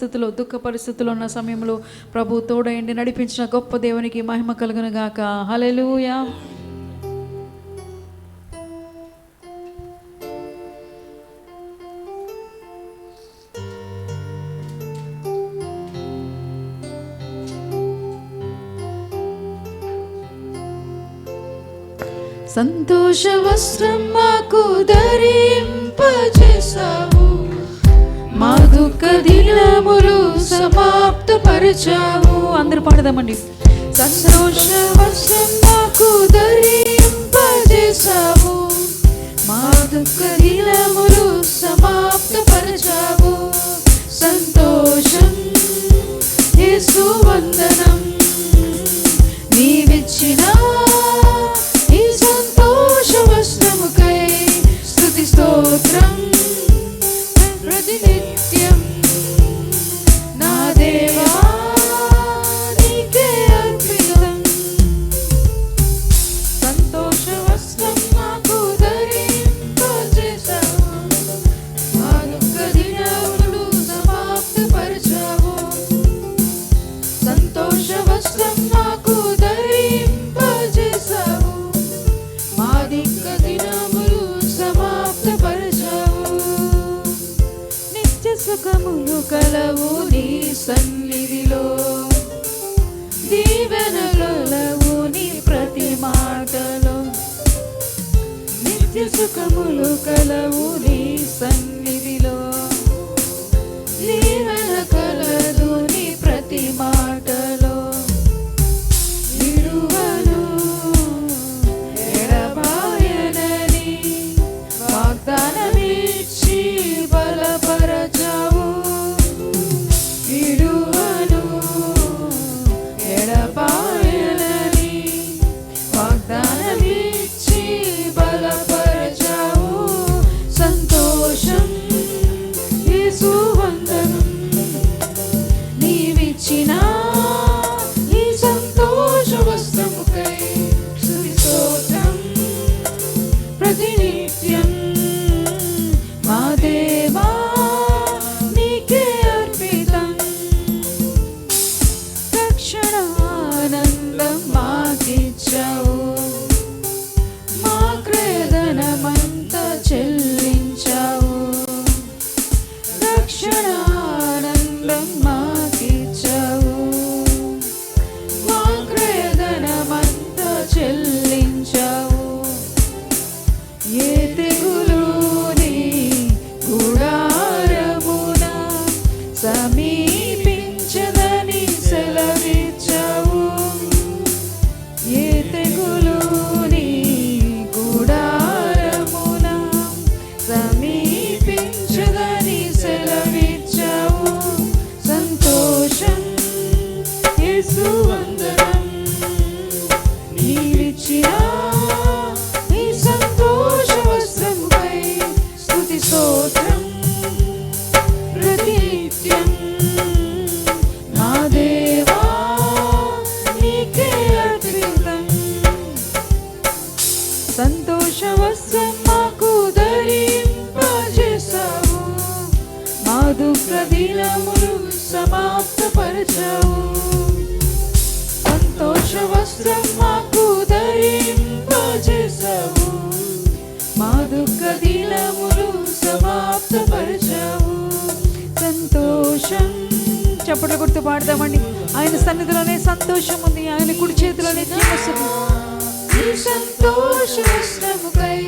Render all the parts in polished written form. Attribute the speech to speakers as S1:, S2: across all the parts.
S1: పరిస్థితుల్లో, దుఃఖ పరిస్థితుల్లో ఉన్న సమయంలో ప్రభు తోడయండి నడిపించిన గొప్ప దేవునికి మహిమ కలుగును గాక. హల్లెలూయా. సంతోష వస్త్రం మాకు ధరింపజేసావు, మా దుఃఖ దినములు సమాప్తపరచావు. అందరూ పాడదామండి. సంతోష వస్త్రం మాకు ధరింపజేసావు, మా దుఃఖ దినములు సమాప్తపరచావు. సంతోషం యేసు వందనం, నీవిచ్చిన స్తోత్రం ప్రతినిత్యం నా దేవా నీకే అర్పితం. సంతోష వస్త్రం మాకు ధరింపజేసావు, మా దుఃఖ దినములు సమాప్తపరచావు. సంతోష వస్త్రం మాకు ధరింపజేసావు, మా దుఃఖ దినములు నిత్య సుఖములు కలవు నీ సన్నిధిలో, దీవెనలవు నీ ప్రతి మాటలో. నిత్య సుఖములు కలవు నీ సన్నిధిలో, దీవెన కలదు నీ ప్రతి మాటలో. విడువను ఎడబాయనని వాగ్దానమిచ్చి బలపరచావు. విడువను ఎడబాయనని వాగ్దానమిచ్చి బలపరచావు. సంతోషం యేసు వందనం, నీవిచ్చిన ఈ సంతోష వస్త్రముకై స్తుతి స్తోత్రం ప్రతినిత్యం మా దేవా నీకే అర్పితం. రక్షణ ఆనందం మాకిచ్చావు, మా క్రయధనమంతా చెల్లించావు. రక్షణ ఆనందం మాకిచ్చావు, మా క్రయధనమంతా చెల్లించావు. ఏ తెగులు నీ గుడారమున సమీపించదని సెలవిచ్చావు. ఏ తెగులు నీ గుడారమున సమీపించదని సెలవిచ్చావు. సంతోషం యేసు వందనం, నీవిచ్చిన ఈ సంతోష వస్త్రముపై స్తుతి స్తోత్రం ప్రతినిత్యం మా దేవా నీకే అర్పితం. సంతోష వస్త్రం మాకు ధరింపజేసావు, మా దుఃఖ దినములు సమాప్తపరచావు. సంతోష వస్త్రం మాకు ధరింపజేసావు, మా దుఃఖ దినములు సమాప్తపరచావు. సంతోషం చప్పట్లు కొడుతూ పాడదామండి. ఆయన సన్నిధిలోనే సంతోషం ఉంది, ఆయన కుడి చేతిలోనే జీవస్తుంది. ఈ సంతోష వస్త్రముకై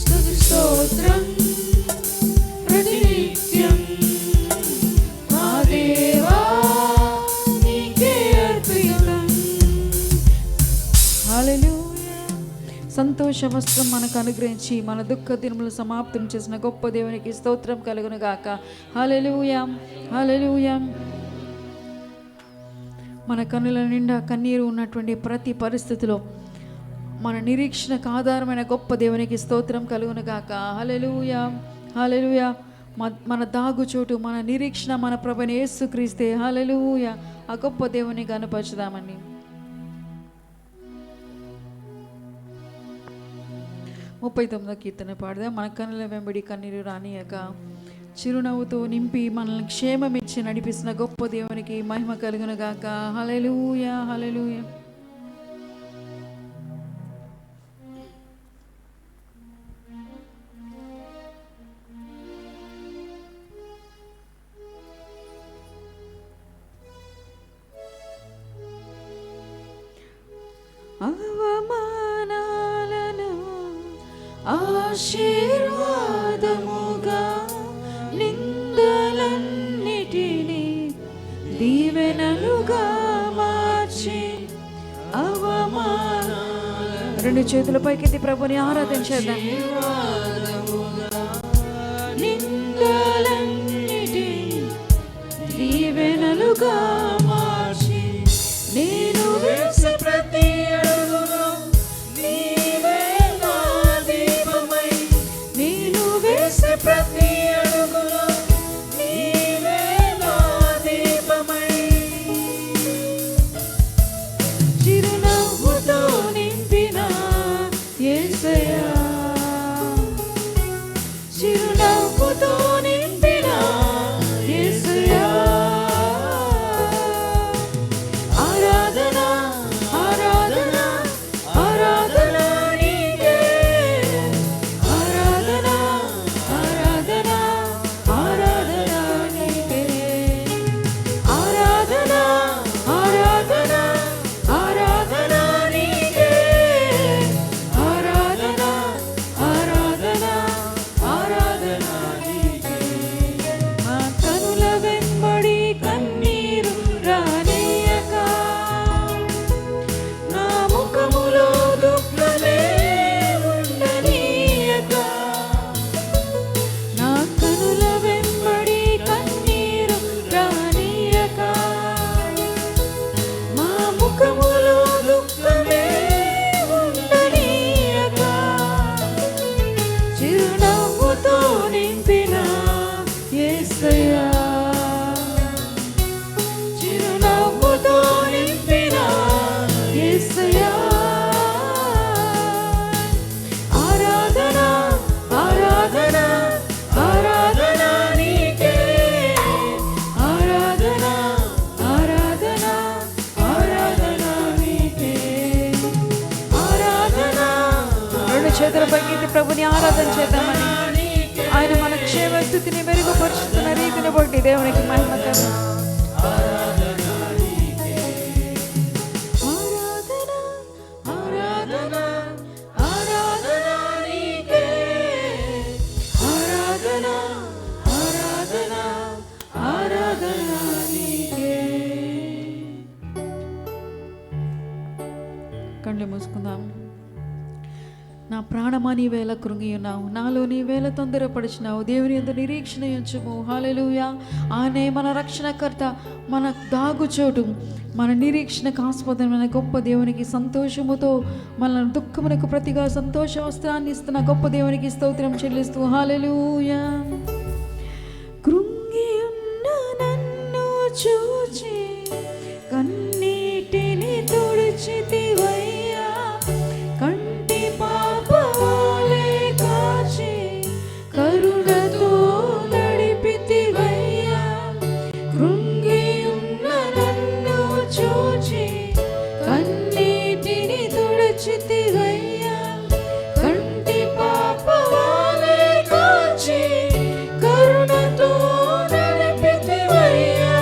S1: స్తుతి స్తోత్రం ప్రతినిత్యం మా దేవా నీకే అర్పితం. హల్లెలూయా. సంతోష వస్త్రం మనకు అనుగ్రహించి మన దుఃఖ దినములు సమాప్తం చేసిన గొప్ప దేవునికి స్తోత్రం కలుగును గాక. హల్లెలూయా, హల్లెలూయా. మన కన్నుల నిండా కన్నీరు ఉన్నటువంటి ప్రతి పరిస్థితిలో మన నిరీక్షణకు ఆధారమైన గొప్ప దేవునికి స్తోత్రం కలుగును గాక. హల్లెలూయా, హల్లెలూయా. మన దాగుచోటు, మన నిరీక్షణ మన ప్రభువైన యేసుక్రీస్తే. హల్లెలూయా. ఆ గొప్ప దేవుని కనపరచుదామండి. 39వ కీర్తన పాడదాం. మన కన్నుల వెంబడి కన్నీరు రానియక చిరునవ్వుతో నింపి మనల్ని క్షేమమిచ్చి నడిపిస్తున్న గొప్ప దేవునికి మహిమ కలుగును గాక. హల్లెలూయా, హల్లెలూయా. అవమానాలను ఆశీర్వాదముగా, నిందలన్నిటినీ దీవెనలుగా మార్చి, రెండు చేతుల పైకెత్తి ప్రభుని ఆరాధించేద్దాం. నిందలన్నిటినీ దీవెనలుగా మార్చి, నేను వేసే ప్రతి అడుగులో నీవే నా దీపమై, నేను వేసే ప్రతి అడుగులో నీవే నా దీపమై, చిరునవ్వుతో నింపిన యేసయ్యా, చిరునవ్వుతో నింపిన యేసయ్యా. చేతులపైకి ప్రభుని ఆరాధన చేద్దామని, ఆయన మన క్షేమ స్థితిని మెరుగుపరుచుతున్న రీతిని బట్టి దేవునికి మహిమ కలుగును. కళ్ళు మూసుకుందాం. నా ప్రాణమా నీ వేళ కృంగి ఉన్నావు, నాలో నీ వేళ తొందరపడిచినావు. దేవుని యందు నిరీక్షణ ఉంచుము. హల్లెలూయా. ఆయనే మన రక్షణకర్త, మన దాగుచోటు, మన నిరీక్షణకు ఆస్పదమైన గొప్ప దేవునికి సంతోషముతో మన దుఃఖమునకు ప్రతిగా సంతోష వస్త్రాన్ని ఇస్తున్న గొప్ప దేవునికి స్తోత్రం చెల్లిస్తూ హల్లెలూయా. కృంగి ఉన్న నన్ను చూచి కన్నీటిని తుడిచితివయ్యా, కంటి పాపవాలే కాచి కరుణతో నడిపితివయ్యా. కృంగి ఉన్న నన్ను చూచి కన్నీటిని తుడిచితివయ్యా, కంటి పాపవాలే కాచి కరుణతో నడిపితివయ్యా.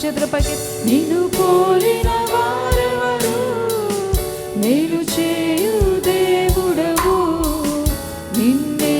S1: చేతులపైకి నిన్ను పోలిన వారెవరు, మేలు చేయు దేవుడవు, నిన్నే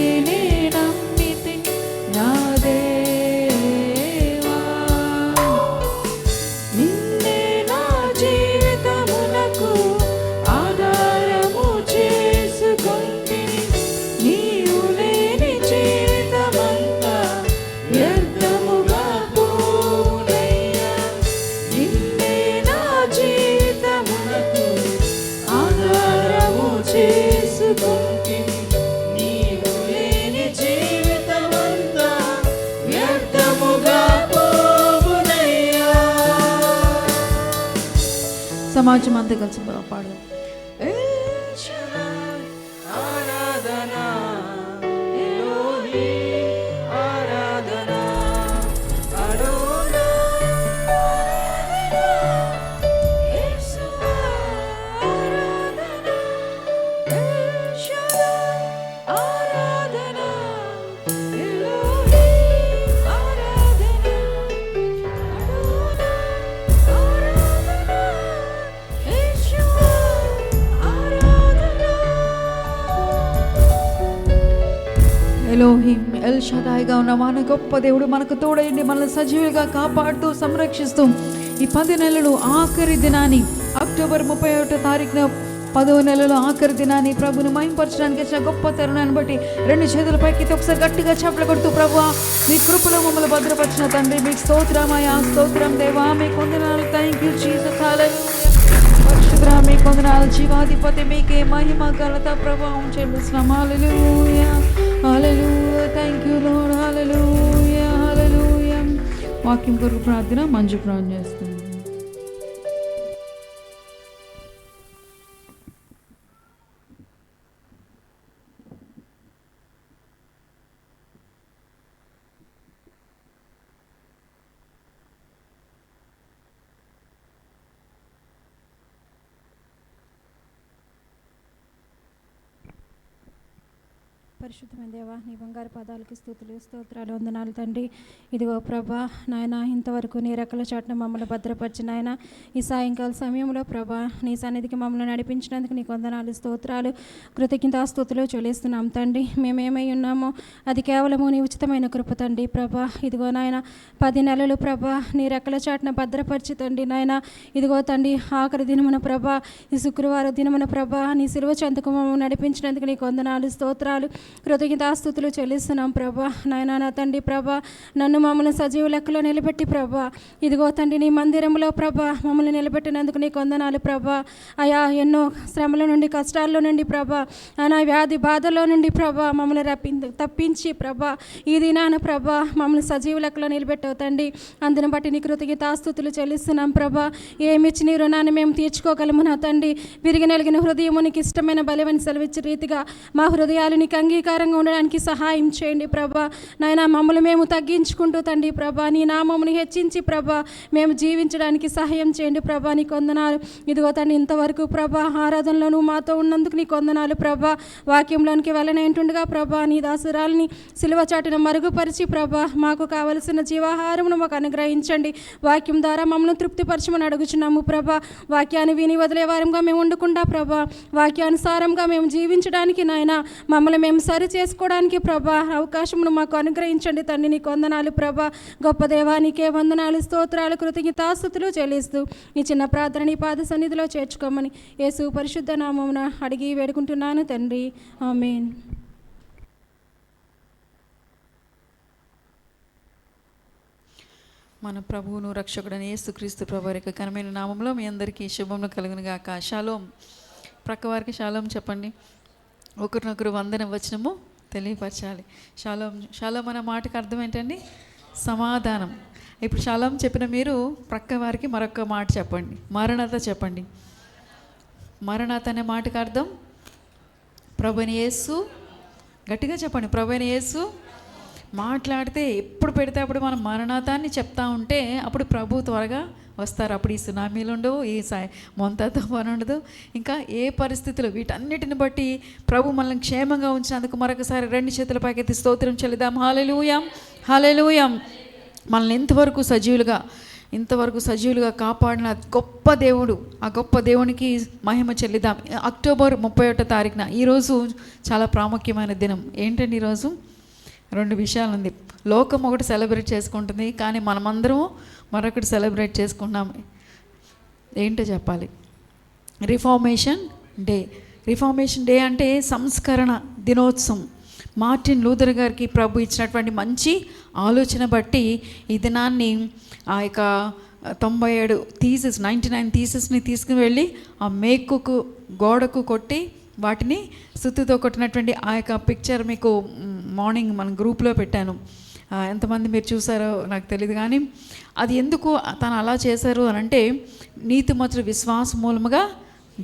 S1: సమాజం అంతా కలిసి పాడదాం. ఎలోహిం ఎల్ షదాయిగా ఉన్న మన గొప్ప దేవుడు మనకు తోడైండి మనల్ని సజీవులుగా కాపాడుతూ సంరక్షిస్తూ ఈ 10 నెలలు ఆఖరి దినాన్ని అక్టోబర్ 31వ తారీఖున 10వ నెలలో ఆఖరి దినాన్ని ప్రభుని మహింపరచడానికి వచ్చిన గొప్ప తరుణాన్ని బట్టి 2 చేతుల పైకి ఒకసారి గట్టిగా చప్పట్లు కొడుతూ, ప్రభువా మీ కృపలో మమ్మల్ని భద్రపరిచిన తండ్రి మీకు స్తోత్రమయ్యా, స్తోత్రం దేవా, మీకు వందనాలు. Thank you Jesus. హల్లెలూయా. పరిశుద్ధుడా మీకు వందనాలు. జీవాధిపతి మీకే మహిమ ఘనత ప్రభావం చెల్లిస్తున్నాం. హల్లెలూయా, హల్లెలూయా. Thank you lord. హల్లెలూయా, హల్లెలూయా. వాక్యం కొరకు ప్రార్థన మంజు ప్రార్థన చేస్తుంది.
S2: పరిశుద్ధమైన దేవా, నీ బంగారు పాదాలకి స్తుతులు స్తోత్రాలు వందనాలు తండ్రి. ఇదిగో ప్రభా నాయన, ఇంతవరకు నీ రెక్కల చాటున మమ్మల్ని భద్రపరిచిన ఆయన ఈ సాయంకాల సమయంలో ప్రభా నీ సన్నిధికి మమ్మల్ని నడిపించినందుకు నీకు వందనాలు స్తోత్రాలు కృతజ్ఞతాస్తుతులు చెల్లిస్తున్నాం తండ్రి. మేమేమై ఉన్నామో అది కేవలము నీ ఉచితమైన కృప తండ్రి. ప్రభా ఇదిగో నాయన 10 నెలలు ప్రభా నీ రెక్కల చాటున భద్రపరిచి తండ్రి నాయన, ఇదిగో తండ్రి ఆఖరి దినమున ప్రభా ఈ శుక్రవారం దినమున ప్రభా నీ సిలువ చెంతకు మమ్మల్ని నడిపించినందుకు నీకు వందనాలు స్తోత్రాలు కృతజ్ఞతాస్తుతులు చెల్లిస్తున్నాం ప్రభా. నాయన నా తండ్రి ప్రభా, నన్ను మమ్మల్ని సజీవ లెక్కలో నిలబెట్టి ప్రభా ఇదిగో తండ్రి నీ మందిరంలో ప్రభా మమ్మల్ని నిలబెట్టినందుకు నీకు వందనాలు ప్రభా. అయా ఎన్నో శ్రమల నుండి కష్టాల్లో నుండి ప్రభా ఆయన వ్యాధి బాధల్లో నుండి ప్రభా మమ్మల్ని తప్పించి ప్రభా ఈ దినాన ప్రభా మమ్మల్ని సజీవ లెక్కలో నిలబెట్టావు తండ్రి. అందుని బట్టి నీ కృతజ్ఞతాస్తుతులు చెల్లిస్తున్నాం ప్రభా. ఏమిచ్చి నీ రుణాన్ని మేము తీర్చుకోగలము నా తండ్రి. విరిగి నలిగిన హృదయము నీకు ఇష్టమైన బలవని సెలవిచ్చే రీతిగా మా హృదయాలు నీకు అంగీకారంగా ఉండడానికి సహాయం చేయండి ప్రభా. నాయన మమ్మల్ని మేము తగ్గించుకుంటూ తండ్రి ప్రభా నీ నామముని హెచ్చించి ప్రభా మేము జీవించడానికి సహాయం చేయండి ప్రభా. నీకు వందనాలు. ఇదిగో తండ్రి ఇంతవరకు ప్రభా ఆరాధనలో నువ్వు మాతో ఉన్నందుకు నీకు వందనాలు ప్రభా. వాక్యంలోనికి వెళ్ళనేంటుండగా ప్రభా నీ దాసురాలని సిలువ చాటున మరుగుపరిచి ప్రభా మాకు కావలసిన జీవాహారమును మాకు అనుగ్రహించండి. వాక్యం ద్వారా మమ్మల్ని తృప్తిపరచమని అడుగుచున్నాము ప్రభా. వాక్యాన్ని విని వదిలే వారంగా మేము ఉండకుండా ప్రభా వాక్యానుసారంగా మేము జీవించడానికి నాయన మమ్మల్ని మేము సరి చేసుకోవడానికి ప్రభా అవకాశమును మాకు అనుగ్రహించండి తండ్రి. నీకు వందనాలు ప్రభా. గొప్ప దేవా నీకే వందనాలు స్తోత్రాలు కృతజ్ఞతాస్తుతులు చెల్లిస్తూ ఈ చిన్న ప్రార్థన నీ పాద సన్నిధిలో చేర్చుకోమని యేసు పరిశుద్ధ నామమున అడిగి వేడుకుంటున్నాను తండ్రి. ఆమేన్.
S1: మన ప్రభువును రక్షకుడైన యేసుక్రీస్తు ప్రభు యొక్క ఘనమైన నామంలో మీ అందరికీ శుభములు కలుగును గాక. షాలోం. ప్రక్కవారికి షాలోం చెప్పండి. ఒకరినొకరు వందన వచనము తెలియపరచాలి. షాలోం. షాలోం అనే మాటకు అర్థం ఏంటండి? సమాధానం. ఇప్పుడు షాలోం చెప్పిన మీరు ప్రక్క వారికి మరొక మాట చెప్పండి. మరణాత చెప్పండి. మరణాత అనే మాటకు అర్థం ప్రభువైన యేసు. గట్టిగా చెప్పండి. ప్రభువైన యేసు. మాట్లాడితే ఎప్పుడు పెడితే అప్పుడు మనం మరణాతాన్ని చెప్తా ఉంటే అప్పుడు ప్రభు త్వరగా వస్తారు. అప్పుడు ఈ సునామీలు ఉండవు, ఈ మొంతతో పని ఉండదు. ఇంకా ఏ పరిస్థితులు వీటన్నిటిని బట్టి ప్రభు మనల్ని క్షేమంగా ఉంచినందుకు మరొకసారి 2 చేతుల పైకెత్తి స్తోత్రం చెల్లిద్దాం. హల్లెలూయా, హల్లెలూయా. మనల్ని ఇంతవరకు సజీవులుగా కాపాడిన గొప్ప దేవుడు, ఆ గొప్ప దేవునికి మహిమ చెల్లిద్దాం. అక్టోబర్ 31వ తారీఖున ఈరోజు చాలా ప్రాముఖ్యమైన దినం. ఏంటండి ఈరోజు? 2 విషయాలు ఉంది. లోకం ఒకటి సెలబ్రేట్ చేసుకుంటుంది, కానీ మనమందరం మరొకటి సెలబ్రేట్ చేసుకుంటున్నాం. ఏంటో చెప్పాలి. Reformation day. రిఫార్మేషన్ డే అంటే సంస్కరణ దినోత్సవం. మార్టిన్ లూథర్ గారికి ప్రభు ఇచ్చినటువంటి మంచి ఆలోచన బట్టి ఈ దినాన్ని ఆ యొక్క 99 థీసెస్ని తీసుకుని వెళ్ళి ఆ మేకుకు గోడకు కొట్టి వాటిని సుత్తితో కొట్టినటువంటి ఆ యొక్క పిక్చర్ మీకు మార్నింగ్ మన గ్రూప్లో పెట్టాను. ఎంతమంది మీరు చూసారో నాకు తెలియదు, కానీ అది ఎందుకు తను అలా చేశారు అని అంటే నీతిమంతులు విశ్వాస మూలముగా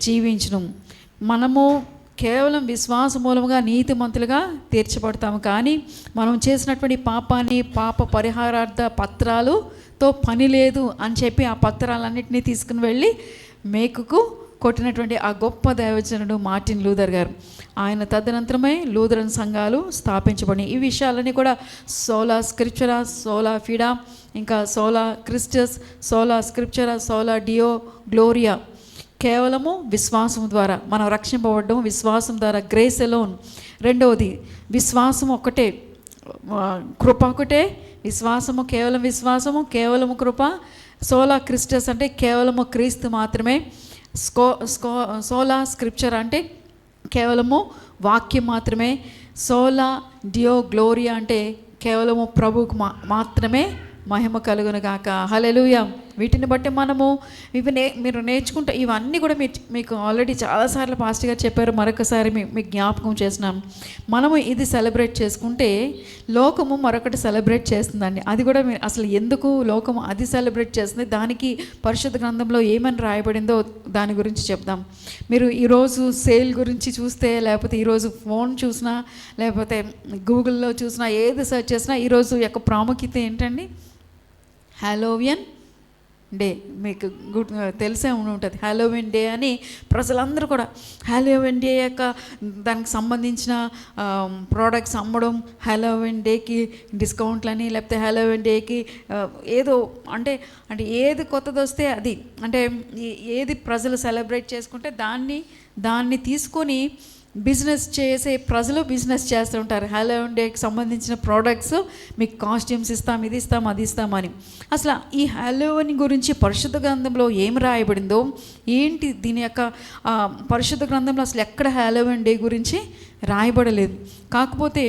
S1: జీవించడం. మనము కేవలం విశ్వాస మూలముగా నీతిమంతులుగా తీర్చబడతాము, కానీ మనం చేసినటువంటి పాపాన్ని పాప పరిహారార్థ పత్రాలతో పని లేదు అని చెప్పి ఆ పత్రాలన్నింటినీ తీసుకుని వెళ్ళి మేకుకు కొట్టినటువంటి ఆ గొప్ప దైవజనుడు మార్టిన్ లూథర్ గారు. ఆయన తదనంతరమే లూథరన్ సంఘాలు స్థాపించబడినాయి. ఈ విషయాలన్నీ కూడా సోలా స్క్రిప్చరా, సోలా ఫిడా, ఇంకా సోలా క్రిస్టస్, సోలా స్క్రిప్చరా, సోలా డియో గ్లోరియా, కేవలము విశ్వాసం ద్వారా మనం రక్షింపబడడం, విశ్వాసం ద్వారా, గ్రేస్ ఎలోన్. రెండవది విశ్వాసం ఒక్కటే, కృప ఒకటే, విశ్వాసము కేవలం విశ్వాసము, కేవలము కృప. సోలా క్రిస్టస్ అంటే కేవలము క్రీస్తు మాత్రమే. సోలా స్క్రిప్చర్ అంటే కేవలము వాక్యం మాత్రమే. సోలా డియో గ్లోరియా అంటే కేవలము ప్రభువుకు మాత్రమే మహిమ కలుగును గాక. హల్లెలూయా. వీటిని బట్టి మనము మీరు నేర్చుకుంటే ఇవన్నీ కూడా మీకు ఆల్రెడీ చాలాసార్లు పాస్టర్ గారు చెప్పారు, మరొకసారి మీకు జ్ఞాపకం చేసినాం. మనము ఇది సెలబ్రేట్ చేసుకుంటే లోకము మరొకటి సెలబ్రేట్ చేస్తుందండి. అది కూడా అసలు ఎందుకు లోకము అది సెలబ్రేట్ చేస్తుంది, దానికి పరిశుద్ధ గ్రంథంలో ఏమని రాయబడిందో దాని గురించి చెప్దాం. మీరు ఈరోజు సేల్ గురించి చూస్తే, లేకపోతే ఈరోజు ఫోన్ చూసినా, లేకపోతే గూగుల్లో చూసినా, ఏది సెర్చ్ చేసినా ఈరోజు యొక్క ప్రాముఖ్యత ఏంటండి? Halloween day. మీకు తెలిసే ఉంటుంది హాలోవిన్ డే అని. ప్రజలందరూ కూడా హాలోవిన్ డే యొక్క దానికి సంబంధించిన ప్రోడక్ట్స్ అమ్మడం, హాలోవిన్ డేకి డిస్కౌంట్లని, లేకపోతే హాలోవిన్ డేకి ఏదో అంటే ఏది కొత్తది వస్తే అది, అంటే ఏది ప్రజలు సెలబ్రేట్ చేసుకుంటే దాన్ని తీసుకొని బిజినెస్ చేసే ప్రజలు బిజినెస్ చేస్తూ ఉంటారు. హాలోవిన్ డేకి సంబంధించిన ప్రోడక్ట్స్, మీకు కాస్ట్యూమ్స్ ఇస్తాం, ఇది ఇస్తాం, అది ఇస్తామని. అసలు ఈ హాలోవిన్ గురించి పరిశుద్ధ గ్రంథంలో ఏం రాయబడిందో ఏంటి, దీని యొక్క పరిశుద్ధ గ్రంథంలో అసలు ఎక్కడ హాలోవిన్ డే గురించి రాయబడలేదు. కాకపోతే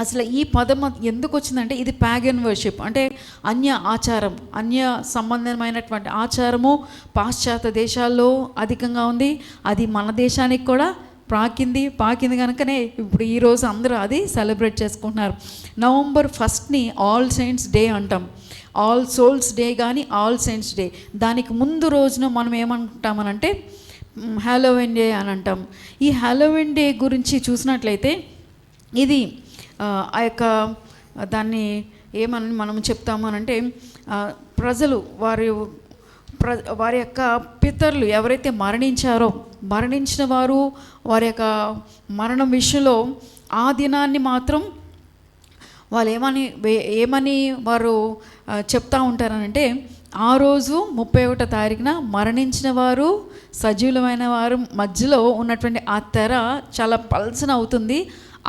S1: అసలు ఈ పదం ఎందుకు వచ్చిందంటే ఇది ప్యాగన్ వర్షిప్, అంటే అన్య ఆచారం, అన్య సంబంధమైనటువంటి ఆచారము పాశ్చాత్య దేశాల్లో అధికంగా ఉంది. అది మన దేశానికి కూడా పాకింది కనుకనే ఇప్పుడు ఈరోజు అందరూ అది సెలబ్రేట్ చేసుకుంటున్నారు. నవంబర్ 1 ఆల్ సెయింట్స్ డే అంటాం, ఆల్ సోల్స్ డే కానీ ఆల్ సెయింట్స్ డే. దానికి ముందు రోజున మనం ఏమంటామనంటే హాలోవిన్ డే అని అంటాం. ఈ హాలోవిన్ డే గురించి చూసినట్లయితే ఇది ఆ యొక్క దాన్ని ఏమని మనం చెప్తాము అనంటే ప్రజలు వారి యొక్క పితరులు ఎవరైతే మరణించిన వారు వారి యొక్క మరణం విషయంలో ఆ దినాన్ని మాత్రం వాళ్ళు ఏమని వారు చెప్తూ ఉంటారనంటే, ఆ రోజు 31వ తారీఖున మరణించిన వారు సజీవులమైన వారు మధ్యలో ఉన్నటువంటి ఆ తెర చాలా పల్సన అవుతుంది.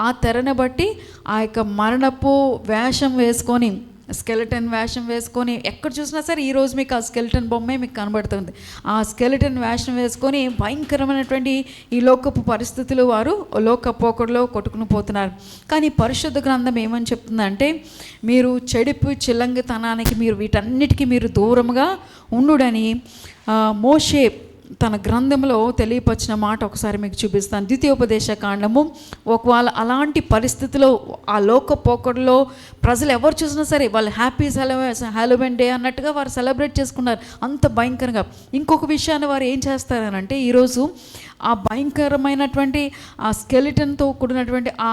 S1: ఆ తెరను బట్టి ఆ యొక్క మరణపు వేషం వేసుకొని, స్కెలిటన్ వేషం వేసుకొని, ఎక్కడ చూసినా సరే ఈరోజు మీకు ఆ స్కెలిటన్ బొమ్మే మీకు కనబడుతుంది. ఆ స్కెలిటన్ వేషం వేసుకొని భయంకరమైనటువంటి ఈ లోకపు పరిస్థితులు వారు లోక పోకడలో కొట్టుకుని పోతున్నారు. కానీ పరిశుద్ధ గ్రంథం ఏమని చెప్తుందంటే, మీరు చెడుపు చిల్లంగితనానికి మీరు వీటన్నిటికీ మీరు దూరంగా ఉండుడని మోషే తన గ్రంథంలో తెలియపరిచిన మాట ఒకసారి మీకు చూపిస్తాను. ద్వితీయోపదేశ కాండము. ఒకవేళ అలాంటి పరిస్థితిలో ఆ లోక పోకడలో ప్రజలు ఎవరు చూసినా సరే వాళ్ళు హాలోవిన్ డే అన్నట్టుగా వారు సెలబ్రేట్ చేసుకున్నారు, అంత భయంకరంగా. ఇంకొక విషయాన్ని వారు ఏం చేస్తారనంటే, ఈరోజు ఆ భయంకరమైనటువంటి ఆ స్కెలిటన్తో కూడినటువంటి ఆ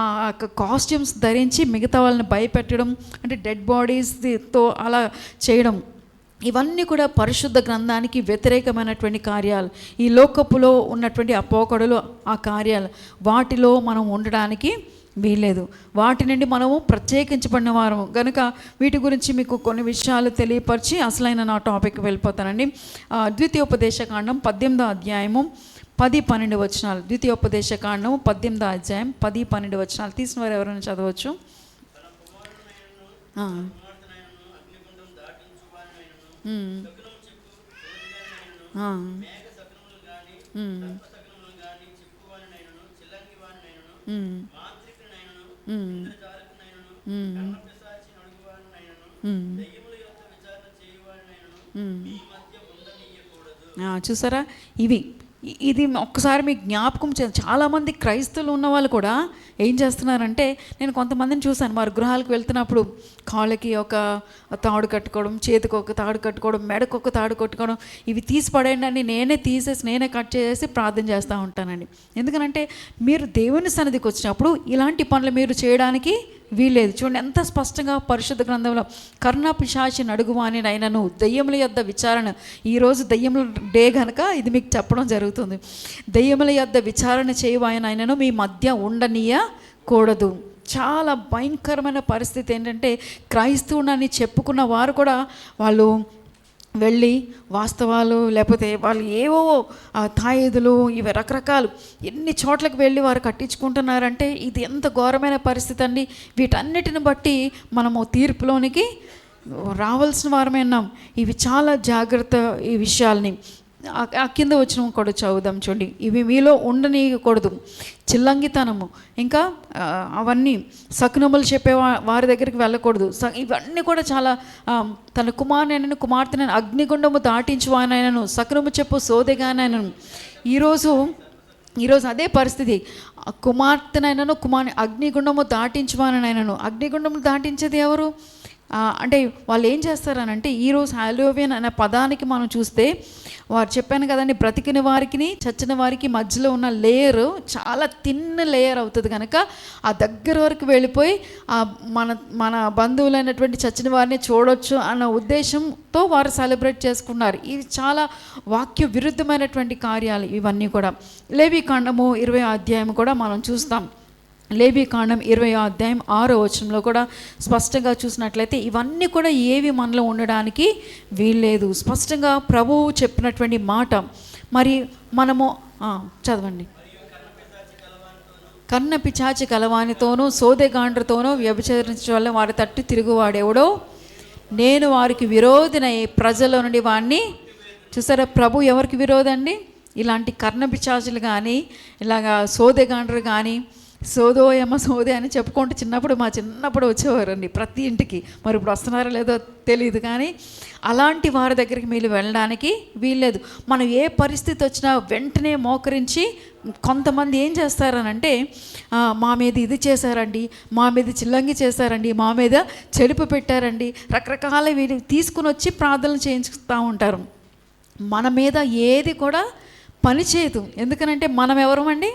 S1: కాస్ట్యూమ్స్ ధరించి మిగతా వాళ్ళని భయపెట్టడం, అంటే డెడ్ బాడీస్తో అలా చేయడం, ఇవన్నీ కూడా పరిశుద్ధ గ్రంథానికి వ్యతిరేకమైనటువంటి కార్యాలు. ఈ లోకపులో ఉన్నటువంటి ఆ పోకడలు, ఆ కార్యాలు, వాటిలో మనం ఉండడానికి వీల్లేదు. వాటి నుండి మనము ప్రత్యేకించబడిన వారు కనుక వీటి గురించి మీకు కొన్ని విషయాలు తెలియపరిచి అసలైన నా టాపిక్ వెళ్ళిపోతానండి. ద్వితీయోపదేశ కాండం 18వ అధ్యాయము 10-12 వచనాలు. ద్వితీయోపదేశ కాండం 18వ అధ్యాయం 10-12 వచనాలు. తీసిన వారు ఎవరైనా చదవచ్చు. చూసారా, ఇవి ఇది ఒక్కసారి మీకు జ్ఞాపకం చాలామంది క్రైస్తవులు ఉన్న వాళ్ళు కూడా ఏం చేస్తున్నారంటే, నేను కొంతమందిని చూశాను, వారు గృహాలకు వెళ్తున్నప్పుడు కాళ్ళకి ఒక తాడు కట్టుకోవడం, చేతికి ఒక తాడు కట్టుకోవడం, మెడకు ఒక తాడు కట్టుకోవడం, ఇవి తీసి పడేయండి అని నేనే తీసేసి నేనే కట్ చేసి ప్రార్థన చేస్తూ ఉంటానండి. ఎందుకనంటే మీరు దేవుని సన్నిధికి వచ్చినప్పుడు ఇలాంటి పనులు మీరు చేయడానికి వీలేదు. చూడండి ఎంత స్పష్టంగా పరిశుద్ధ గ్రంథంలో, కర్ణ పిశాచిని అడుగువాని నైనను దెయ్యముల యొద్ద విచారణ, ఈరోజు దెయ్యముల డే కనుక ఇది మీకు చెప్పడం జరుగుతుంది. దెయ్యముల యొద్ద విచారణ చేయవాయనైనను మీ మధ్య ఉండనీయకూడదు. చాలా భయంకరమైన పరిస్థితి ఏంటంటే, క్రైస్తవునని చెప్పుకున్న వారు కూడా వాళ్ళు వెళ్ళి వాస్తవాలు లేకపోతే వాళ్ళు ఏవో తాయేదులు ఇవి రకరకాలు ఎన్ని చోట్లకు వెళ్ళి వారు కట్టించుకుంటున్నారంటే ఇది ఎంత ఘోరమైన పరిస్థితి అండి. వీటన్నిటిని బట్టి మనము తీర్పులోనికి రావాల్సిన వారమే ఉన్నాం. ఇవి చాలా జాగ్రత్త ఈ విషయాల్ని. ఆ కింద వచ్చిన కూడా చదువుదాం చూడండి. ఇవి మీలో ఉండనీయకూడదు, చిల్లంగితనము, ఇంకా అవన్నీ సకునములు చెప్పే వారి దగ్గరికి వెళ్ళకూడదు. ఇవన్నీ కూడా చాలా తన కుమారునైనను కుమార్తెనైనా అగ్నిగుండము దాటించువానైనను సకునము చెప్పు సోదెగానైనను. ఈరోజు అదే పరిస్థితి. కుమార్తెనైనను అగ్నిగుండము దాటించువానైనను. అగ్నిగుండము దాటించేది ఎవరు అంటే వాళ్ళు ఏం చేస్తారనంటే, ఈరోజు హాలోవిన్ అనే పదానికి మనం చూస్తే, వారు చెప్పాను కదండి, బ్రతికిన వారికి చచ్చిన వారికి మధ్యలో ఉన్న లేయర్ చాలా థిన్ లేయర్ అవుతుంది కనుక ఆ దగ్గర వరకు వెళ్ళిపోయి మన బంధువులైనటువంటి చచ్చిన వారిని చూడొచ్చు అన్న ఉద్దేశంతో వారు సెలబ్రేట్ చేసుకున్నారు. ఇవి చాలా వాక్య విరుద్ధమైనటువంటి కార్యాలు ఇవన్నీ కూడా. లేవీకాండము 20వ అధ్యాయం కూడా మనం చూస్తాం. లేవీకాండం 20వ అధ్యాయం 6వ వచనంలో కూడా స్పష్టంగా చూసినట్లయితే ఇవన్నీ కూడా ఏవి మనలో ఉండడానికి వీల్లేదు. స్పష్టంగా ప్రభువు చెప్పినటువంటి మాట. మరి మనము చదవండి. కన్న పిచాచి కలవానితోనూ సోదెగాండ్రతోనూ వ్యభిచరించడం వల్ల వారి తట్టు తిరుగువాడెవడో నేను వారికి విరోధినై ప్రజల నుండి వాడిని. చూసారా, ప్రభు ఎవరికి విరోధండి? ఇలాంటి కర్ణ పిచాచులు కానీ, ఇలాగా సోదెగాండ్రు కానీ, సోదోయమ్మ సోదే అని చెప్పుకుంటూ మా చిన్నప్పుడు వచ్చేవారండి ప్రతి ఇంటికి. మరి ఇప్పుడు వస్తున్నారో లేదో తెలియదు, కానీ అలాంటి వారి దగ్గరికి మీరు వెళ్ళడానికి వీల్లేదు. మనం ఏ పరిస్థితి వచ్చినా వెంటనే మోకరించి, కొంతమంది ఏం చేస్తారనంటే, మా మీద ఇది చేశారండి, మా మీద చిల్లంగి చేశారండి, మా మీద చెడుపు పెట్టారండి, రకరకాల వీళ్ళు తీసుకుని వచ్చి ప్రార్థనలు చేయించుతూ ఉంటారు. మన మీద ఏది కూడా పనిచేయదు. ఎందుకనంటే మనం ఎవరమండి?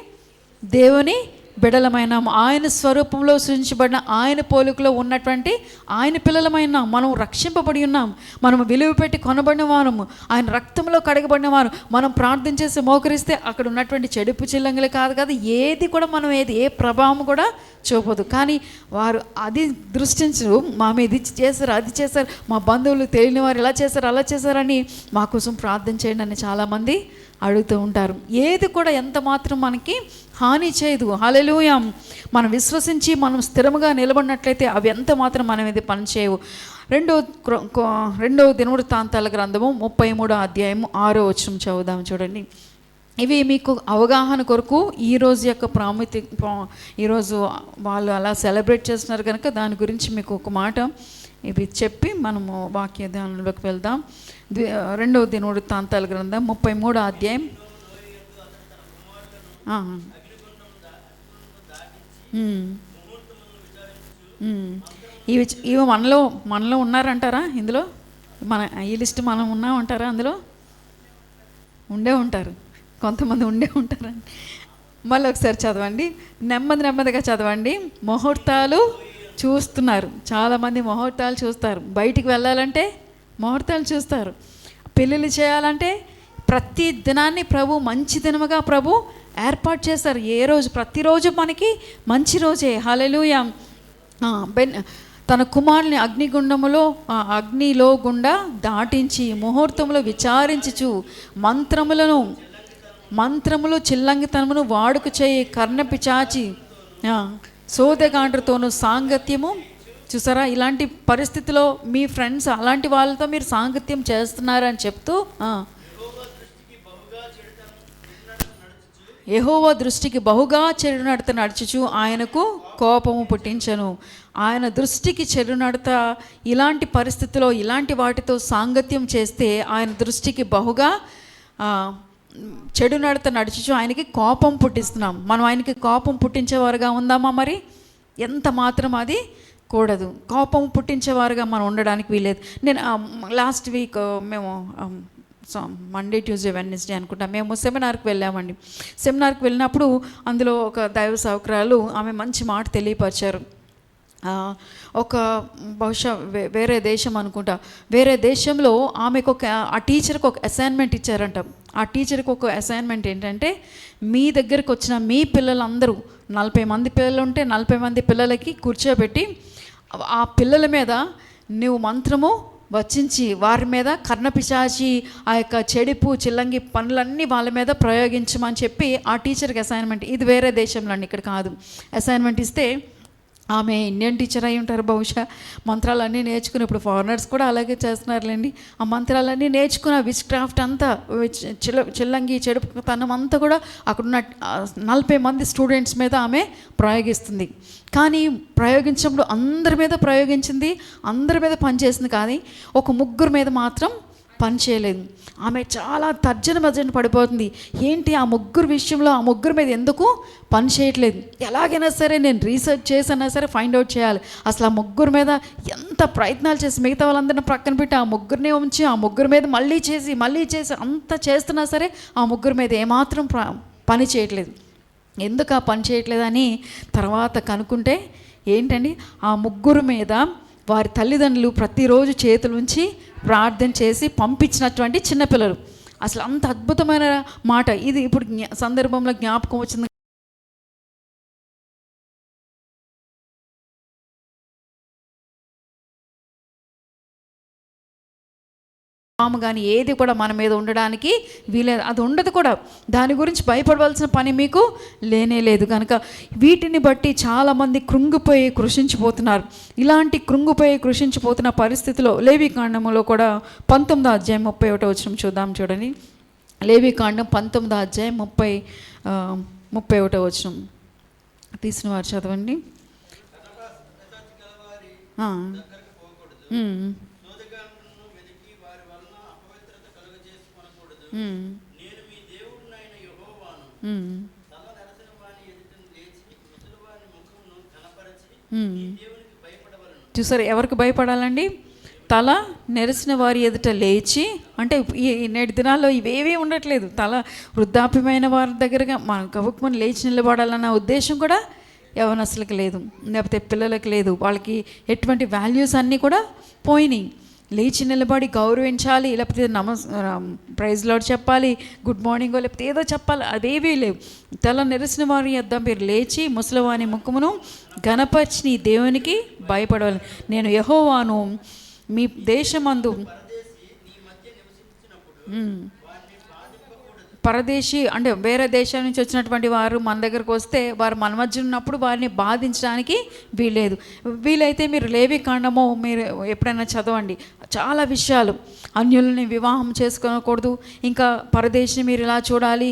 S1: దేవుని బిడలమైన, ఆయన స్వరూపంలో సృజించబడిన, ఆయన పోలికలో ఉన్నటువంటి ఆయన పిల్లలమైన మనం రక్షింపబడి ఉన్నాం. మనం విలువ పెట్టి కొనబడిన వారము, ఆయన రక్తంలో కడగబడిన వారు. మనం ప్రార్థన చేసి మోకరిస్తే అక్కడ ఉన్నటువంటి చెడుపు చిల్లంగులు కాదు ఏది కూడా మనం ఏ ప్రభావం కూడా చూపదు. కానీ వారు అది దృష్టించరు. మా మీద ఇది చేశారు, అది చేశారు, మా బంధువులు తెలియని వారు ఇలా చేశారు, అలా చేశారని మా కోసం ప్రార్థన చేయండి అని చాలామంది అడుగుతూ ఉంటారు. ఏది కూడా ఎంత మాత్రం మనకి హాని చేయదు. హల్లెలూయా. మనం విశ్వసించి మనం స్థిరముగా నిలబడినట్లయితే అవి ఎంత మాత్రం మన మీద పనిచేయవు. రెండవ దినవృత్తాంతాల గ్రంథము 33వ అధ్యాయము 6వ వచనం చదువుదాం చూడండి. ఇవి మీకు అవగాహన కొరకు ఈరోజు యొక్క ప్రాముఖ్యత, ఈరోజు వాళ్ళు అలా సెలబ్రేట్ చేస్తున్నారు కనుక దాని గురించి మీకు ఒక మాట ఇవి చెప్పి మనము వాక్య ధ్యానంలోకి వెళ్దాం. రెండవ దినవృత్తాంతాల గ్రంథం 33వ అధ్యాయం. ఇవి మనలో ఉన్నారంటారా? ఇందులో ఈ లిస్ట్ మనం ఉన్నామంటారా? అందులో ఉండే ఉంటారు, కొంతమంది ఉండే ఉంటారండి. మళ్ళీ ఒకసారి చదవండి, నెమ్మదిగా చదవండి. ముహూర్తాలు చూస్తున్నారు, చాలామంది ముహూర్తాలు చూస్తారు. బయటికి వెళ్ళాలంటే ముహూర్తాలు చూస్తారు. పెళ్ళిళ్ళు చేయాలంటే ప్రతి దినాన్ని ప్రభు మంచి దినముగా ప్రభు ఏర్పాటు చేస్తారు. ఏ రోజు, ప్రతిరోజు మనకి మంచి రోజే. హల్లెలూయా. తన కుమారుని అగ్నిలో గుండా దాటించి ముహూర్తములో విచారించుచు మంత్రములు చిల్లంగితనమును వాడుకు చేయి కర్ణపిచాచి సోదెగాండ్రతోనూ సాంగత్యము. చూసారా, ఇలాంటి పరిస్థితిలో మీ ఫ్రెండ్స్ అలాంటి వాళ్ళతో మీరు సాంగత్యం చేస్తున్నారని చెప్తూ, యెహోవా దృష్టికి బహుగా చెడు నడత నడుచుచు ఆయనకు కోపము పుట్టించను. ఆయన దృష్టికి చెడు నడత ఇలాంటి పరిస్థితిలో ఇలాంటి వాటితో సాంగత్యం చేస్తే ఆయన దృష్టికి బహుగా చెడు నడత నడుచుచు ఆయనకి కోపం పుట్టిస్తున్నాం. మనం ఆయనకి కోపం పుట్టించేవారుగా ఉందామా? మరి ఎంత మాత్రం అది కూడదు. కోపం పుట్టించేవారుగా మనం ఉండడానికి వీలేదు. నేను లాస్ట్ వీక్ మేము మండే, ట్యూస్డే, వెడ్నెస్డే అనుకుంటా మేము సెమినార్కి వెళ్ళామండి. సెమినార్కి వెళ్ళినప్పుడు అందులో ఒక దైవ సౌకర్యాలు ఆమె మంచి మాట తెలియపరిచారు. ఒక బహుశా వేరే దేశం అనుకుంటా, వేరే దేశంలో ఆమెకు ఆ టీచర్కి ఒక అసైన్మెంట్ ఇచ్చారంట. ఆ టీచర్కి ఒక అసైన్మెంట్ ఏంటంటే, మీ దగ్గరికి వచ్చిన మీ పిల్లలందరూ 40 మంది పిల్లలు ఉంటే 40 మంది పిల్లలకి కూర్చోబెట్టి ఆ పిల్లల మీద నువ్వు మంత్రము వచ్చించి వారి మీద కర్ణపిశాచి ఆ యొక్క చెడిపు చిల్లంగి పనులన్నీ వాళ్ళ మీద ప్రయోగించమని చెప్పి ఆ టీచర్కి అసైన్మెంట్. ఇది వేరే దేశంలో అండి, ఇక్కడ కాదు. అసైన్మెంట్ ఇస్తే ఆమె ఇండియన్ టీచర్ అయి ఉంటారు బహుశా. మంత్రాలన్నీ నేర్చుకుని, ఇప్పుడు ఫారినర్స్ కూడా అలాగే చేస్తున్నారులేండి. ఆ మంత్రాలన్నీ నేర్చుకున్న విచ్ క్రాఫ్ట్ అంతా, చిల్లంగి చెడుతనం అంతా కూడా అక్కడున్న 40 మంది స్టూడెంట్స్ మీద ఆమె ప్రయోగిస్తుంది. కానీ ప్రయోగించినప్పుడు అందరి మీద ప్రయోగించింది, అందరి మీద పనిచేసింది. కానీ ఒక 3 మీద మాత్రం పని చేయలేదు. ఆమె చాలా తర్జన పడిపోతుంది. ఏంటి ఆ 3 విషయంలో, ఆ 3 మీద ఎందుకు పని చేయట్లేదు? ఎలాగైనా సరే నేను రీసెర్చ్ చేసినా సరే ఫైండ్ అవుట్ చేయాలి. అసలు ఆ 3 మీద ఎంత ప్రయత్నాలు చేసి మిగతా వాళ్ళందరినీ ప్రక్కన పెట్టి ఆ 3నే ఉంచి ఆ 3 మీద మళ్ళీ చేసి అంత చేస్తున్నా సరే ఆ 3 మీద ఏమాత్రం పని చేయట్లేదు. ఎందుకు ఆ పని చేయట్లేదని తర్వాత కనుక్కుంటే ఏంటండి, ఆ 3 మీద వారి తల్లిదండ్రులు ప్రతిరోజు చేతులుంచి ప్రార్థన చేసి పంపించినటువంటి చిన్నపిల్లలు. అసలు అంత అద్భుతమైన మాట ఇది. ఇప్పుడు సందర్భంలో జ్ఞాపకం వచ్చింది. కానీ ఏది కూడా మన మీద ఉండడానికి వీలేదు, అది ఉండదు కూడా. దాని గురించి భయపడవలసిన పని మీకు లేనే లేదు. కనుక వీటిని బట్టి చాలామంది కృంగిపోయి కృషించిపోతున్నారు. ఇలాంటి కృంగిపోయి కృషించిపోతున్న పరిస్థితిలో లేవీకాండంలో కూడా 19వ అధ్యాయం 31వ వచనం చూడండి. లేవీకాండం 19వ అధ్యాయం 31వ వచనం తీసిన వారు చదవండి. చూసారు, ఎవరికి భయపడాలండి? తల నెరిసిన వారి ఎదుట లేచి. అంటే ఈ నేటి దినాల్లో ఇవేవీ ఉండట్లేదు. తల వృద్ధాప్యమైన వారి దగ్గరగా మనం గబుక్కుమని లేచి నిలబడాలన్న ఉద్దేశం కూడా యవ్వనస్తులకు లేదు, లేకపోతే పిల్లలకు లేదు. వాళ్ళకి ఎటువంటి వాల్యూస్ అన్నీ కూడా పోయినాయి. లేచి నిలబడి గౌరవించాలి, లేకపోతే ప్రైజ్ లార్డ్ చెప్పాలి, గుడ్ మార్నింగ్, లేకపోతే ఏదో చెప్పాలి, అదేవీ లేవు. తల నెరిసిన వారి యొద్ద మీరు లేచి ముసలివాని ముఖమును ఘనపరిచి నీ దేవునికి భయపడవాలి. నేను యెహోవాను. మీ దేశమందు పరదేశీ అంటే వేరే దేశం నుంచి వచ్చినటువంటి వారు మన దగ్గరకు వస్తే వారు మన మధ్య ఉన్నప్పుడు వారిని బాధించడానికి వీలేదు. వీలైతే మీరు లేవీకాండము మీరు ఎప్పుడైనా చదవండి. చాలా విషయాలు, అన్యుల్ని వివాహం చేసుకోకూడదు, ఇంకా పరదేశిని మీరు ఇలా చూడాలి,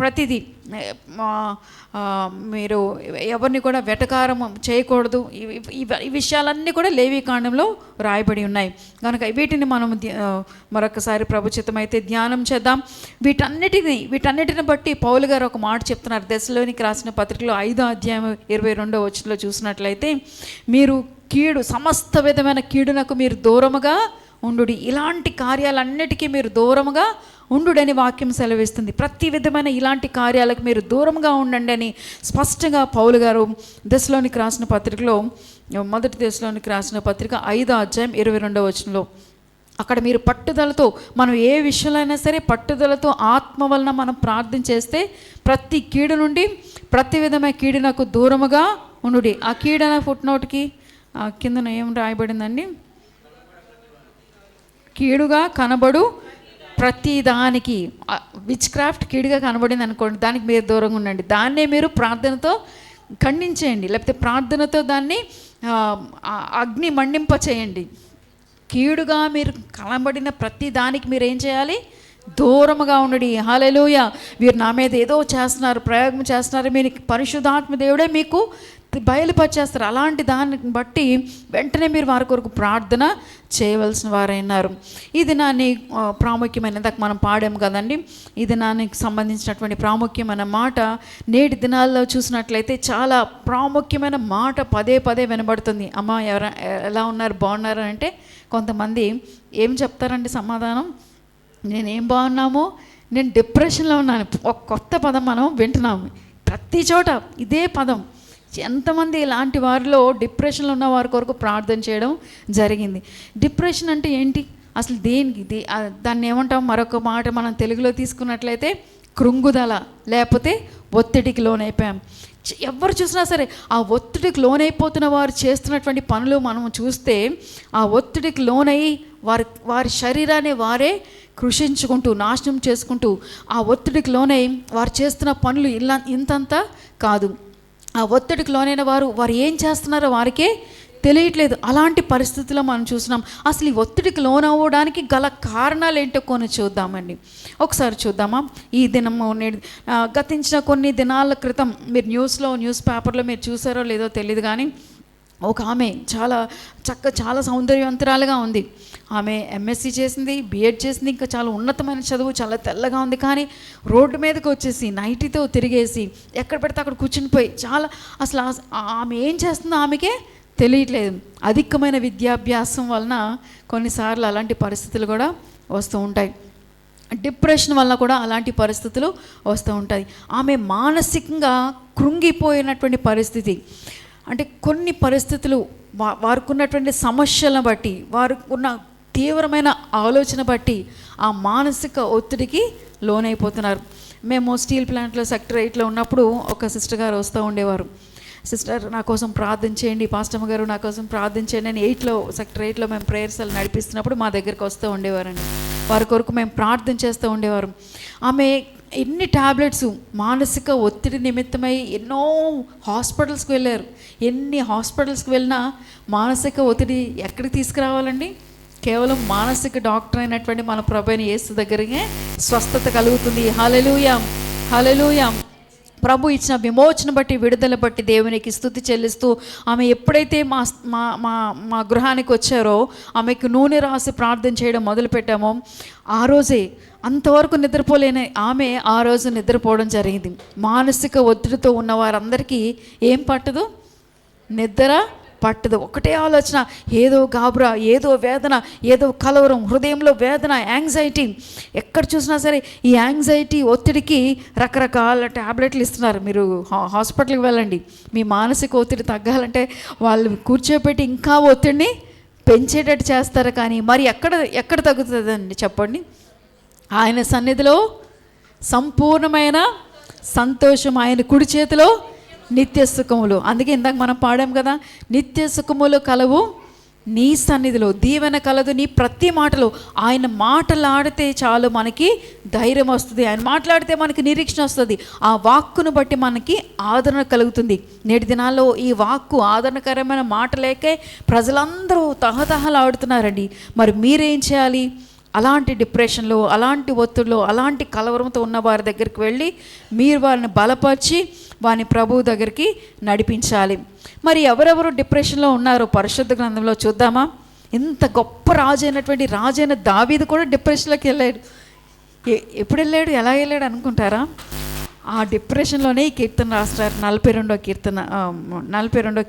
S1: ప్రతిదీ మీరు ఎవరిని కూడా వెటకారం చేయకూడదు. ఈ విషయాలన్నీ కూడా లేవీకాండంలో రాయబడి ఉన్నాయి. కనుక వీటిని మనం మరొకసారి ప్రభుచితమైతే ధ్యానం చేద్దాం. వీటన్నిటిని బట్టి పౌలు గారు ఒక మాట చెప్తున్నారు. దశలోనికి రాసిన పత్రికలో 5వ అధ్యాయం 22వ వచనంలో చూసినట్లయితే, మీరు సమస్త విధమైన కీడునకు మీరు దూరముగా ఉండు, ఇలాంటి కార్యాలన్నిటికీ మీరు దూరముగా ఉండుడని వాక్యం సెలవిస్తుంది. ప్రతి విధమైన ఇలాంటి కార్యాలకు మీరు దూరంగా ఉండండి అని స్పష్టంగా పౌలు గారు దశలోనికి రాసిన పత్రికలో, మొదటి దశలోనికి రాసిన పత్రిక 5వ అధ్యాయం 22వ వచనంలో, అక్కడ మీరు పట్టుదలతో, మనం ఏ విషయంలో సరే పట్టుదలతో ఆత్మ వలన మనం ప్రార్థన చేస్తే ప్రతి కీడు నుండి ప్రతి విధమైన కీడునకు దూరముగా ఉండు. ఆ కీడన ఫుట్నోట్కి కిందన ఏం రాయబడిందండి? కీడుగా కనబడు ప్రతి దానికి. విచ్ క్రాఫ్ట్ కీడుగా కనబడింది అనుకోండి, దానికి మీరు దూరంగా ఉండండి. దాన్నే మీరు ప్రార్థనతో ఖండించేయండి, లేకపోతే ప్రార్థనతో దాన్ని అగ్ని మండింప చేయండి. కీడుగా మీరు కనబడిన ప్రతి దానికి మీరు ఏం చేయాలి? దూరముగా ఉండండి. హల్లెలూయా. వీరు నా మీద ఏదో చేస్తున్నారు, ప్రయోగం చేస్తున్నారు, మీరు పరిశుద్ధాత్మ దేవుడే మీకు బయలుపరిచేస్తారు. అలాంటి దాన్ని బట్టి వెంటనే మీరు వారి కొరకు ప్రార్థన చేయవలసిన వారైనారు. ఈ దినాన్ని ప్రాముఖ్యమైన, ఇందాక మనం పాడాము కదండి, ఈ దినానికి సంబంధించినటువంటి ప్రాముఖ్యమైన మాట నేటి దినాల్లో చూసినట్లయితే చాలా ప్రాముఖ్యమైన మాట పదే పదే వినబడుతుంది. అమ్మ ఎలా ఉన్నారు, బాగున్నారు అంటే కొంతమంది ఏం చెప్తారండి సమాధానం? నేనేం బాగున్నామో, నేను డిప్రెషన్లో ఉన్నాను. ఒక కొత్త పదం మనం వింటున్నాము ప్రతి చోట, ఇదే పదం. ఎంతమంది ఇలాంటి వారిలో డిప్రెషన్లో ఉన్న వారి కొరకు ప్రార్థన చేయడం జరిగింది. డిప్రెషన్ అంటే ఏంటి అసలు, దేనికి దాన్ని ఏమంటాం? మరొక మాట మనం తెలుగులో తీసుకున్నట్లయితే కృంగుదల, లేకపోతే ఒత్తిడికి లోనైపోయాం. ఎవరు చూసినా సరే ఆ ఒత్తిడికి లోనైపోతున్న వారు చేస్తున్నటువంటి పనులు మనం చూస్తే, ఆ ఒత్తిడికి లోనై వారి శరీరాన్ని వారే కృషించుకుంటూ నాశనం చేసుకుంటూ, ఆ ఒత్తిడికి లోనై వారు చేస్తున్న పనులు ఇంతంతా కాదు. ఆ ఒత్తిడికి లోనైన వారు ఏం చేస్తున్నారో వారికే తెలియట్లేదు. అలాంటి పరిస్థితుల్లో మనం చూస్తున్నాం. అసలు ఈ ఒత్తిడికి లోనవ్వడానికి గల కారణాలు ఏంటో కొన్ని చూద్దామండి. ఒకసారి చూద్దామా? ఈ దినము గతించిన కొన్ని దినాల క్రితం మీరు న్యూస్ పేపర్లో మీరు చూసారో లేదో తెలియదు, కానీ ఒక ఆమె చాలా సౌందర్యవంతురాలుగా ఉంది. ఆమె ఎంఎస్సి చేసింది, బిఎడ్ చేసింది, ఇంకా చాలా ఉన్నతమైన చదువు, చాలా తెల్లగా ఉంది. కానీ రోడ్డు మీదకి వచ్చేసి నైటీతో తిరిగేసి ఎక్కడ పెడితే అక్కడ కూర్చునిపోయి అసలు ఆమె ఏం చేస్తుందో ఆమెకే తెలియట్లేదు. అధికమైన విద్యాభ్యాసం వలన కొన్నిసార్లు అలాంటి పరిస్థితులు కూడా వస్తూ ఉంటాయి. డిప్రెషన్ వల్ల కూడా అలాంటి పరిస్థితులు వస్తూ ఉంటాయి. ఆమె మానసికంగా కృంగిపోయినటువంటి పరిస్థితి. అంటే కొన్ని పరిస్థితులు వారికి ఉన్నటువంటి సమస్యలను బట్టి, వారికి ఉన్న తీవ్రమైన ఆలోచన బట్టి ఆ మానసిక ఒత్తిడికి లోనైపోతున్నారు. మేము స్టీల్ ప్లాంట్లో సెక్టర్ 8లో ఉన్నప్పుడు ఒక సిస్టర్ గారు వస్తూ ఉండేవారు. సిస్టర్ నా కోసం ప్రార్థన చేయండి, పాస్టమ్మ గారు నా కోసం ప్రార్థన చేయండి అని సెక్టర్ 8లో మేము ప్రేయర్స్ నడిపిస్తున్నప్పుడు మా దగ్గరికి వస్తూ ఉండేవారండి. వారి కొరకు మేము ప్రార్థన చేస్తూ ఉండేవారు. ఆమె ఎన్ని టాబ్లెట్స్, మానసిక ఒత్తిడి నిమిత్తమై ఎన్నో హాస్పిటల్స్కి వెళ్ళారు. ఎన్ని హాస్పిటల్స్కి వెళ్ళినా మానసిక ఒత్తిడి ఎక్కడికి తీసుకురావాలండి? కేవలం మానసిక డాక్టర్ అయినటువంటి మన ప్రభువైన యేసు దగ్గరనే స్వస్థత కలుగుతుంది. హల్లెలూయా, హల్లెలూయా. ప్రభు ఇచ్చిన విమోచన బట్టి, విడుదల బట్టి దేవునికి స్తుతి చెల్లిస్తూ ఆమె ఎప్పుడైతే మా గృహానికి వచ్చారో, ఆమెకు నూనె రాసి ప్రార్థన చేయడం మొదలుపెట్టామో, ఆ రోజే అంతవరకు నిద్రపోలేని ఆమె ఆ రోజు నిద్రపోవడం జరిగింది. మానసిక ఒత్తిడితో ఉన్న వారందరికీ ఏం పట్టదు? నిద్ర పట్టదు. ఒకటే ఆలోచన, ఏదో గాబరా, ఏదో వేదన, ఏదో కలవరం, హృదయంలో వేదన, యాంగ్జైటీ. ఎక్కడ చూసినా సరే ఈ యాంగ్జైటీ ఒత్తిడికి రకరకాల ట్యాబ్లెట్లు ఇస్తున్నారు. మీరు హాస్పిటల్కి వెళ్ళండి, మీ మానసిక ఒత్తిడి తగ్గాలంటే వాళ్ళు కూర్చోబెట్టి ఇంకా ఒత్తిడిని పెంచేటట్టు చేస్తారు. కానీ మరి ఎక్కడ తగ్గుతుందండి చెప్పండి? ఆయన సన్నిధిలో సంపూర్ణమైన సంతోషం, ఆయన కుడి చేతిలో నిత్య సుఖములు. అందుకే ఇందాక మనం పాడాం కదా, నిత్య సుఖములు కలవు నీ సన్నిధిలో, దీవెన కలదు నీ ప్రతి మాటలో. ఆయన మాటలాడితే చాలు మనకి ధైర్యం వస్తుంది, ఆయన మాట్లాడితే మనకి నిరీక్షణ వస్తుంది. ఆ వాక్కును బట్టి మనకి ఆదరణ కలుగుతుంది. నేటి దినాల్లో ఈ వాక్కు ఆదరణకరమైన మాట లేకే ప్రజలందరూ తహతహలాడుతున్నారండి. మరి మీరేం చేయాలి? అలాంటి డిప్రెషన్లో, అలాంటి ఒత్తిడిలో, అలాంటి కలవరంతో ఉన్న వారి దగ్గరికి వెళ్ళి మీరు వారిని బలపరిచి వారిని ప్రభువు దగ్గరికి నడిపించాలి. మరి ఎవరెవరు డిప్రెషన్లో ఉన్నారో పరిశుద్ధ గ్రంథంలో చూద్దామా? ఇంత గొప్ప రాజైన దావీదు కూడా డిప్రెషన్లోకి వెళ్ళాడు. ఎప్పుడు వెళ్ళాడు, ఎలా వెళ్ళాడు అనుకుంటారా? ఆ డిప్రెషన్లోనే ఈ కీర్తన రాస్తారు. 42వ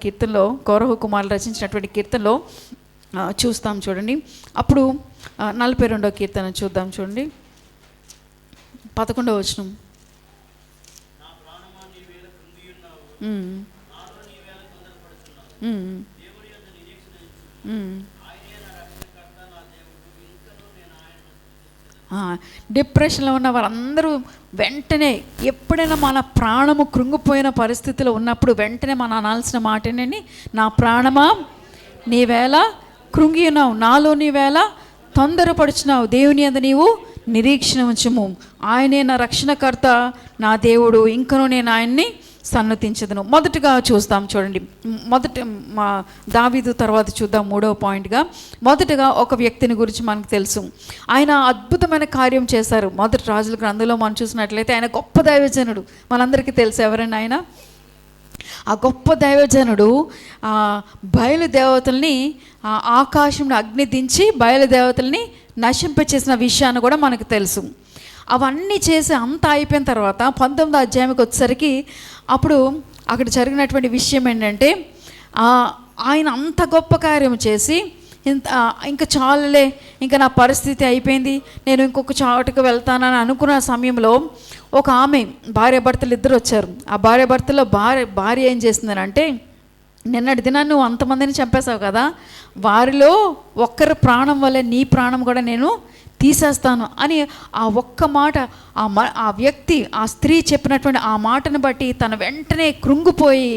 S1: కీర్తనలో కోరహు కుమారులు రచించినటువంటి కీర్తనలో చూస్తాం చూడండి. అప్పుడు 42వ కీర్తన చూద్దాం చూడండి, 11వ వచనం. డిప్రెషన్లో ఉన్న వారందరూ వెంటనే, ఎప్పుడైనా మన ప్రాణము కృంగిపోయిన పరిస్థితిలో ఉన్నప్పుడు వెంటనే మనం అనాల్సిన మాట ఏంటండి? నా ప్రాణమా నీవేళ కృంగి ఉన్నావు, నాలో నీవేళ తొందరపడుచున్నావు, దేవుని యందు నీవు నిరీక్షణ ఉంచుము. ఆయనే నా రక్షణకర్త, నా దేవుడు, ఇంకనూ నేను ఆయన్ని సన్నతించదును. మొదటగా చూస్తాం చూడండి, మా దావీదు తర్వాత చూద్దాం 3వ పాయింట్గా. మొదటగా ఒక వ్యక్తిని గురించి మనకు తెలుసు. ఆయన అద్భుతమైన కార్యం చేశారు. మొదటి రాజుల గ్రంథంలో మనం చూసినట్లయితే ఆయన గొప్ప దైవజనుడు, మనందరికీ తెలుసు. ఎవరైనా ఆ గొప్ప దైవజనుడు బయలుదేవతల్ని ఆకాశంలో అగ్ని దించి బయలుదేవతల్ని నశింపచేసిన విషయాన్ని కూడా మనకు తెలుసు. అవన్నీ చేసి అంతా అయిపోయిన తర్వాత 19వ అధ్యాయంకి వచ్చేసరికి అప్పుడు అక్కడ జరిగినటువంటి విషయం ఏంటంటే, ఆయన అంత గొప్ప కార్యం చేసి ఇంకా చాలులే, ఇంకా నా పరిస్థితి అయిపోయింది, నేను ఇంకొక చోటుకు వెళ్తానని అనుకున్న సమయంలో ఒక ఆమె భార్యాభర్తలు ఇద్దరు వచ్చారు. ఆ భార్యాభర్తలో భార్య ఏం చేస్తుందనంటే, నిన్నటి దినాన్ని నువ్వు అంతమందిని చంపేశావు కదా, వారిలో ఒక్కరి ప్రాణం వల్లే నీ ప్రాణం కూడా నేను తీసేస్తాను అని ఆ ఒక్క మాట ఆ వ్యక్తి, ఆ స్త్రీ చెప్పినటువంటి ఆ మాటను బట్టి తను వెంటనే కృంగిపోయి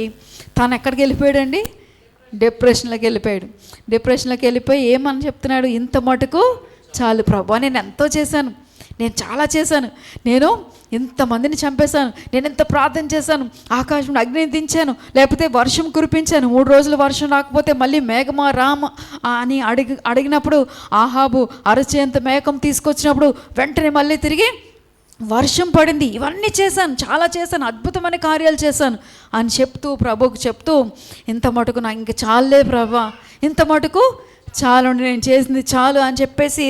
S1: తను ఎక్కడికి వెళ్ళిపోయాడండి? డిప్రెషన్లోకి వెళ్ళిపోయాడు. డిప్రెషన్లోకి వెళ్ళిపోయి ఏమని చెప్తున్నాడు? ఇంత మటుకు చాలు ప్రభా, నేను ఎంతో చేశాను, నేను చాలా చేశాను, నేను ఇంతమందిని చంపేశాను, నేను ఎంత ప్రార్థన చేశాను, ఆకాశం అగ్నిని దించాను, లేకపోతే వర్షం కురిపించాను, 3 రోజులు వర్షం రాకపోతే మళ్ళీ మేఘమా రామ అని అడిగినప్పుడు ఆహాబు అరచేంత మేఘం తీసుకొచ్చినప్పుడు వెంటనే మళ్ళీ తిరిగి వర్షం పడింది, ఇవన్నీ చేశాను, చాలా చేశాను, అద్భుతమైన కార్యాలు చేశాను అని చెప్తూ ప్రభువుకు చెప్తూ, ఇంత మటుకు నాకు ఇంకా చాలే ప్రభా, ఇంత మటుకు చాలు, నేను చేసింది చాలు అని చెప్పేసి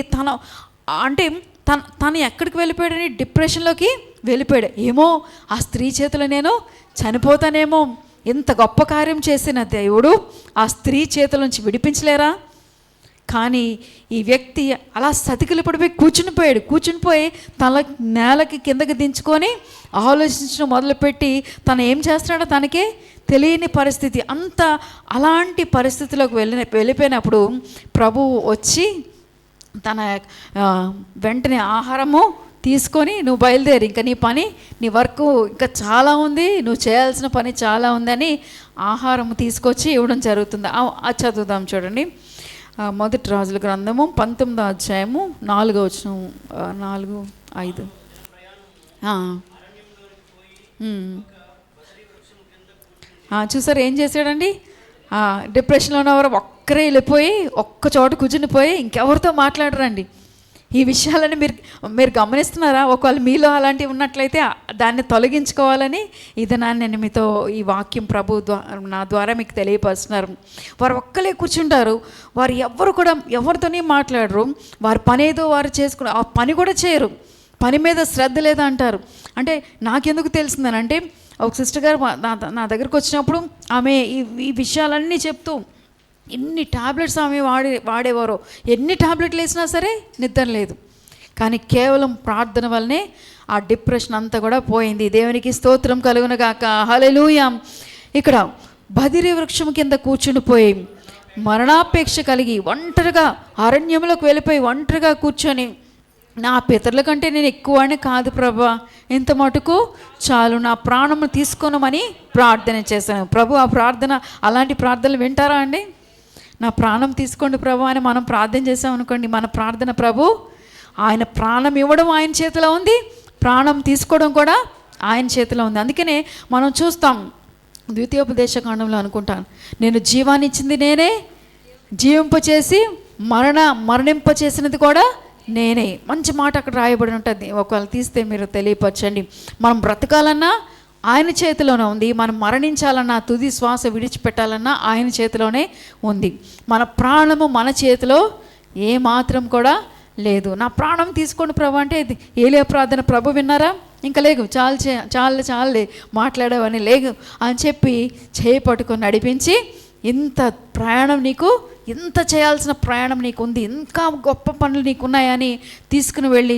S1: తను ఎక్కడికి వెళ్ళిపోయాడని డిప్రెషన్లోకి వెళ్ళిపోయాడు. ఏమో ఆ స్త్రీ చేతిలో నేను చనిపోతానేమో, ఇంత గొప్ప కార్యం చేసిన దేవుడు ఆ స్త్రీ చేతుల నుంచి విడిపించలేరా? కానీ ఈ వ్యక్తి అలా సతికిలు పడిపోయి కూర్చునిపోయి తల నేలకి కిందకి దించుకొని ఆలోచించడం మొదలుపెట్టి తను ఏం చేస్తున్నాడో తనకే తెలియని పరిస్థితి. అలాంటి పరిస్థితిలోకి వెళ్ళిపోయినప్పుడు ప్రభువు వచ్చి తన వెంటనే ఆహారము తీసుకొని, నువ్వు బయలుదేరి, ఇంకా నీ పని, నీ వర్క్ ఇంకా చాలా ఉంది, నువ్వు చేయాల్సిన పని చాలా ఉందని ఆహారం తీసుకొచ్చి ఇవ్వడం జరుగుతుంది. అది చదువుదాం చూడండి. 1 రాజుల గ్రంథము 19వ అధ్యాయము 4వ వచనం, 4-5. చూసారు ఏం చేశాడండి? డిప్రెషన్లో ఉన్నవారు ఒక్కరే వెళ్ళిపోయి ఒక్క చోట కూర్చునిపోయి ఇంకెవరితో మాట్లాడరండి. ఈ విషయాలని మీరు గమనిస్తున్నారా? ఒకవేళ మీలో అలాంటివి ఉన్నట్లయితే దాన్ని తొలగించుకోవాలని ఇది నేను మీతో ఈ వాక్యం ప్రభు నా ద్వారా మీకు తెలియపరుస్తున్నారు. వారు ఒక్కలే కూర్చుంటారు, వారు ఎవరితోనే మాట్లాడరు, వారి పని ఏదో వారు చేసుకుని ఆ పని కూడా చేయరు, పని మీద శ్రద్ధ లేదా అంటారు. అంటే నాకెందుకు తెలిసిందనంటే, ఒక సిస్టర్ గారు నా దగ్గరకు వచ్చినప్పుడు ఆమె ఈ విషయాలన్నీ చెప్తూ ఎన్ని టాబ్లెట్స్ ఆమె వాడేవారో, ఎన్ని టాబ్లెట్లు వేసినా సరే నిద్ర లేదు, కానీ కేవలం ప్రార్థన వల్లనే ఆ డిప్రెషన్ అంతా కూడా పోయింది. దేవునికి స్తోత్రం కలుగునుగాక, హల్లెలూయా. ఇక్కడ బదిరి వృక్షం కింద కూర్చునిపోయి మరణాపేక్ష కలిగి ఒంటరిగా అరణ్యంలోకి వెళ్ళిపోయి ఒంటరిగా కూర్చొని, నా పితరుల కంటే నేను ఎక్కువని కాదు ప్రభా, ఇంత మటుకు చాలు, నా ప్రాణము తీసుకోనమని ప్రార్థన చేశాను. ప్రభు ఆ ప్రార్థన, అలాంటి ప్రార్థనలు వింటారా అండి? నా ప్రాణం తీసుకోండి ప్రభు అని మనం ప్రార్థన చేసామనుకోండి, మన ప్రార్థన ప్రభు ఆయన ప్రాణం ఇవ్వడం ఆయన చేతిలో ఉంది, ప్రాణం తీసుకోవడం కూడా ఆయన చేతిలో ఉంది. అందుకనే మనం చూస్తాం ద్వితీయోపదేశకాండంలో అనుకుంటాను, నేను జీవాన్ని ఇచ్చింది నేనే, జీవింపచేసి మరణింపచేసినది కూడా నేనే. మంచి మాట అక్కడ రాయబడి ఉంటుంది, ఒకవేళ తీస్తే మీరు తెలియపరచండి. మనం బ్రతకాలన్నా ఆయన చేతిలోనే ఉంది, మనం మరణించాలన్నా, తుది శ్వాస విడిచిపెట్టాలన్నా ఆయన చేతిలోనే ఉంది. మన ప్రాణము మన చేతిలో ఏమాత్రం కూడా లేదు. నా ప్రాణం తీసుకోండి ప్రభు అంటే ఏలియా ప్రార్థన ప్రభు విన్నారా? ఇంకా లేగు, చాలే మాట్లాడేవని లేగు అని చెప్పి చేయి పట్టుకొని నడిపించి, ఇంత ప్రయాణం నీకు, ఇంత చేయాల్సిన ప్రయాణం నీకు ఉంది, ఇంకా గొప్ప పనులు నీకున్నాయని తీసుకుని వెళ్ళి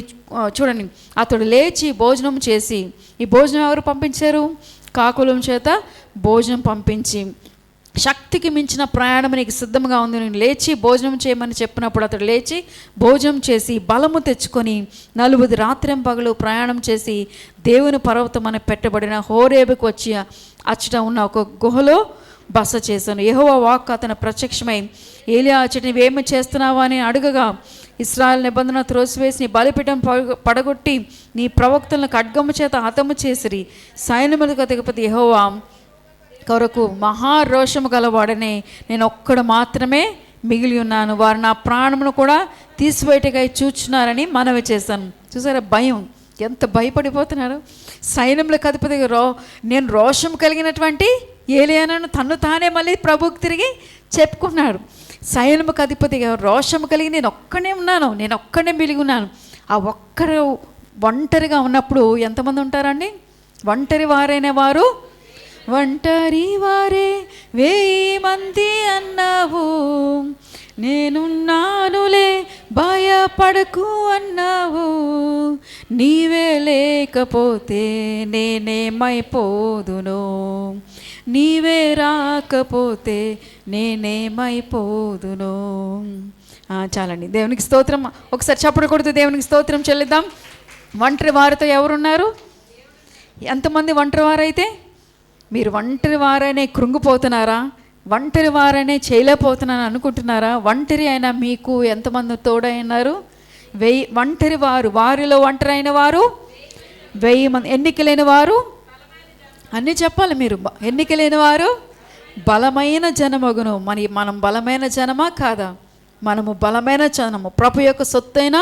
S1: చూడండి, అతడు లేచి భోజనం చేసి, ఈ భోజనం ఎవరు పంపించారు? కాకులం చేత భోజనం పంపించి, శక్తికి మించిన ప్రయాణం నీకు సిద్ధంగా ఉంది, నేను లేచి భోజనం చేయమని చెప్పినప్పుడు అతడు లేచి భోజనం చేసి బలము తెచ్చుకొని 40 రాత్రింపగలు ప్రయాణం చేసి దేవుని పర్వతం అని పెట్టబడిన హోరేబుకు వచ్చి అచ్చట ఉన్న ఒక గుహలో బస చేశాను. యెహోవా వాక్కు అతను ప్రత్యక్షమై, ఏలియా అచ్చట నీవేమి చేస్తున్నావా అని అడగగా, ఇశ్రాయేలు నిబంధన త్రోసివేసి నీ బలిపీఠం పడగొట్టి నీ ప్రవక్తలను ఖడ్గము చేత హతము చేసిరి, సైన్యములకు అధిపతి యెహోవా కొరకు మహారోషము గలవాడనే నేను ఒక్కడు మాత్రమే మిగిలి ఉన్నాను, వారు నా ప్రాణమును కూడా తీసివేయటకై చూచున్నారని మనవి చేశాను. చూసారా భయం, ఎంత భయపడిపోతున్నారు. సైన్యములకు అధిపతి నేను రోషం కలిగినటువంటి ఏలియాను తన్ను తానే మళ్ళీ ప్రభువుకి తిరిగి చెప్పుకున్నాడు. సైన్యముకు అధిపతిగా రోషము కలిగి నేను ఒక్కనే ఉన్నాను, నేను ఒక్కనే మిలిగి ఉన్నాను. ఆ ఒక్కరు ఒంటరిగా ఉన్నప్పుడు ఎంతమంది ఉంటారండి? ఒంటరి వారైన వారు, ఒంటరి వారే 1000 మంది అన్నావు, నేనున్నానులే భయపడకు అన్నావు, నీవే లేకపోతే నేనేమైపోదును, నీవే రాకపోతే నేనేమైపోదును. చాలండి. దేవునికి స్తోత్రం. ఒకసారి చప్పుడు కొడుతూ దేవునికి స్తోత్రం చెల్లిద్దాం. ఒంటరి వారితో ఎవరున్నారు? ఎంతమంది ఒంటరి వారైతే? మీరు ఒంటరి వారనే కృంగిపోతున్నారా? ఒంటరి వారనే చేయలేకపోతున్నాను అనుకుంటున్నారా? ఒంటరి అయినా మీకు ఎంతమంది తోడైనారు? 1000. ఒంటరి వారు, వారిలో ఒంటరి అయిన వారు 1000 మంది. ఎన్నిక లేని వారు అన్నీ చెప్పాలి మీరు. ఎన్నిక లేని వారు బలమైన జనమగును. మనం బలమైన జనమా కాదా? మనము బలమైన జనము, ప్రభు యొక్క సొత్తైన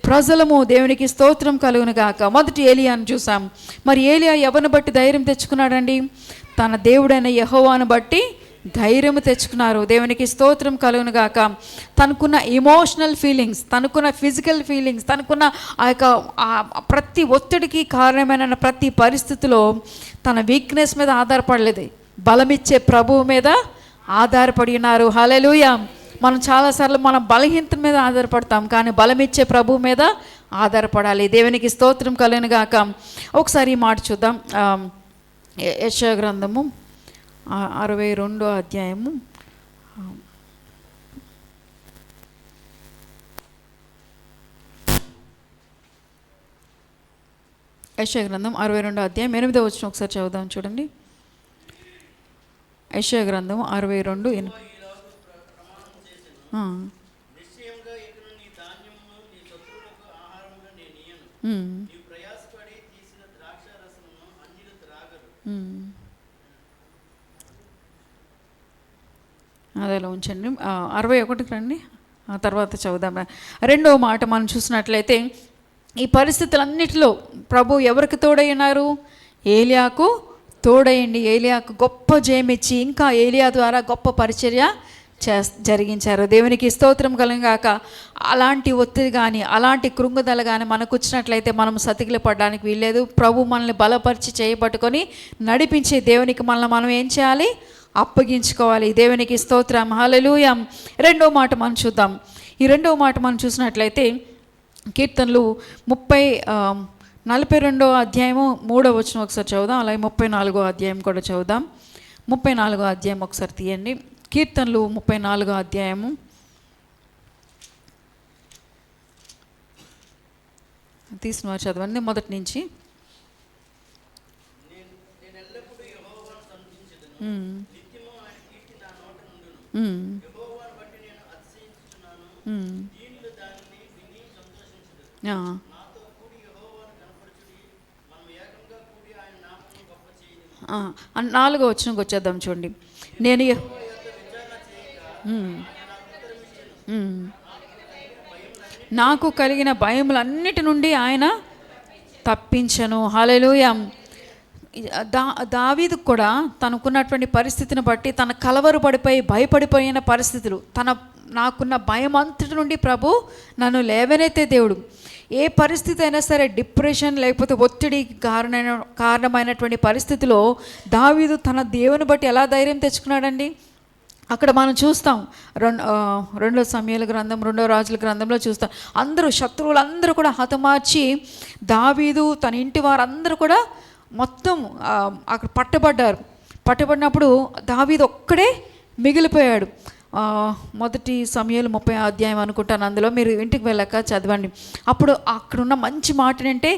S1: ప్రజలము. దేవునికి స్తోత్రం కలుగును గాక. మొదటి ఏలియాను చూసాం. మరి ఏలియా ఎవరిని బట్టి ధైర్యం తెచ్చుకున్నాడండి? తన దేవుడైన యెహోవాను బట్టి ధైర్యం తెచ్చుకున్నారు. దేవునికి స్తోత్రం కలుగును గాక. తనకున్న ఎమోషనల్ ఫీలింగ్స్, తనకున్న ఫిజికల్ ఫీలింగ్స్, తనకున్న ఆ యొక్క ప్రతి ఒత్తిడికి కారణమైన ప్రతి పరిస్థితిలో తన వీక్నెస్ మీద ఆధారపడలేదు, బలమిచ్చే ప్రభువు మీద ఆధారపడి ఉన్నారు. హల్లెలూయా. మనం చాలాసార్లు మన బలహీనత మీద ఆధారపడతాం, కానీ బలమిచ్చే ప్రభువు మీద ఆధారపడాలి. దేవునికి స్తోత్రం కలుగును గాక. ఒకసారి ఈ మాట చూద్దాం. యెషయా గ్రంథము 62వ అధ్యాయము. యెషయా గ్రంథం 62వ అధ్యాయం 8వ వచనం ఒకసారి చదువుదాం చూడండి. యెషయా గ్రంథం 62:8. అదేలా ఉంచండి. 61కి రండి, ఆ తర్వాత చదువుదాం. రెండవ మాట మనం చూసినట్లయితే ఈ పరిస్థితులన్నిటిలో ప్రభు ఎవరికి తోడైనారు? ఏలియాకు తోడయండి. ఏలియాకు గొప్ప జయమిచ్చి ఇంకా ఏలియా ద్వారా గొప్ప పరిచర్య జరిగించారు. దేవునికి స్తోత్రం కలుగాక. అలాంటి ఒత్తిడి కానీ అలాంటి కృంగుదల కానీ మనకు వచ్చినట్లయితే మనం సతికిల పడడానికి వీల్లేదు. ప్రభు మనల్ని బలపరిచి చేయబట్టుకొని నడిపించే దేవునికి మనల్ని మనం ఏం చేయాలి? అప్పగించుకోవాలి. దేవునికి స్తోత్రం. హల్లెలూయా. రెండో మాట మనం చూద్దాం. ఈ రెండవ మాట మనం చూసినట్లయితే కీర్తనలు 42వ అధ్యాయము 3వ వచనం ఒకసారి చదువుదాం. అలాగే 34వ అధ్యాయం కూడా చదువుదాం. 34వ అధ్యాయం ఒకసారి తీయండి. కీర్తనలు 34వ అధ్యాయము తీసిన వారు చదవండి మొదటి నుంచి. నాలుగో వచనంకి వచ్చేద్దాం చూడండి. నేను నాకు కలిగిన భయములన్నిటి నుండి ఆయన తప్పించను. హల్లెలూయా. దావీదుకు కూడా తనకున్నటువంటి పరిస్థితిని బట్టి తన కలవరు పడిపోయి భయపడిపోయిన పరిస్థితులు, నాకున్న భయం అంతటి నుండి ప్రభు నన్ను లేవనెత్తే దేవుడు. ఏ పరిస్థితి అయినా సరే, డిప్రెషన్ లేకపోతే ఒత్తిడి కారణమైనటువంటి పరిస్థితిలో దావీదు తన దేవుని బట్టి ఎలా ధైర్యం తెచ్చుకున్నాడండి? అక్కడ మనం చూస్తాం. 2 సమూయేలు గ్రంథం 2 రాజుల గ్రంథంలో చూస్తాం. అందరూ శత్రువులందరూ కూడా హతమార్చి దావీదు తన ఇంటి వారందరూ కూడా మొత్తం అక్కడ పట్టబడినప్పుడు దావీదు ఒక్కడే మిగిలిపోయాడు. మొదటి సమూయేలు 30వ అధ్యాయం అనుకుంటాను, అందులో మీరు ఇంటికి వెళ్ళాక చదవండి. అప్పుడు అక్కడున్న మంచి మాట ఏంటంటే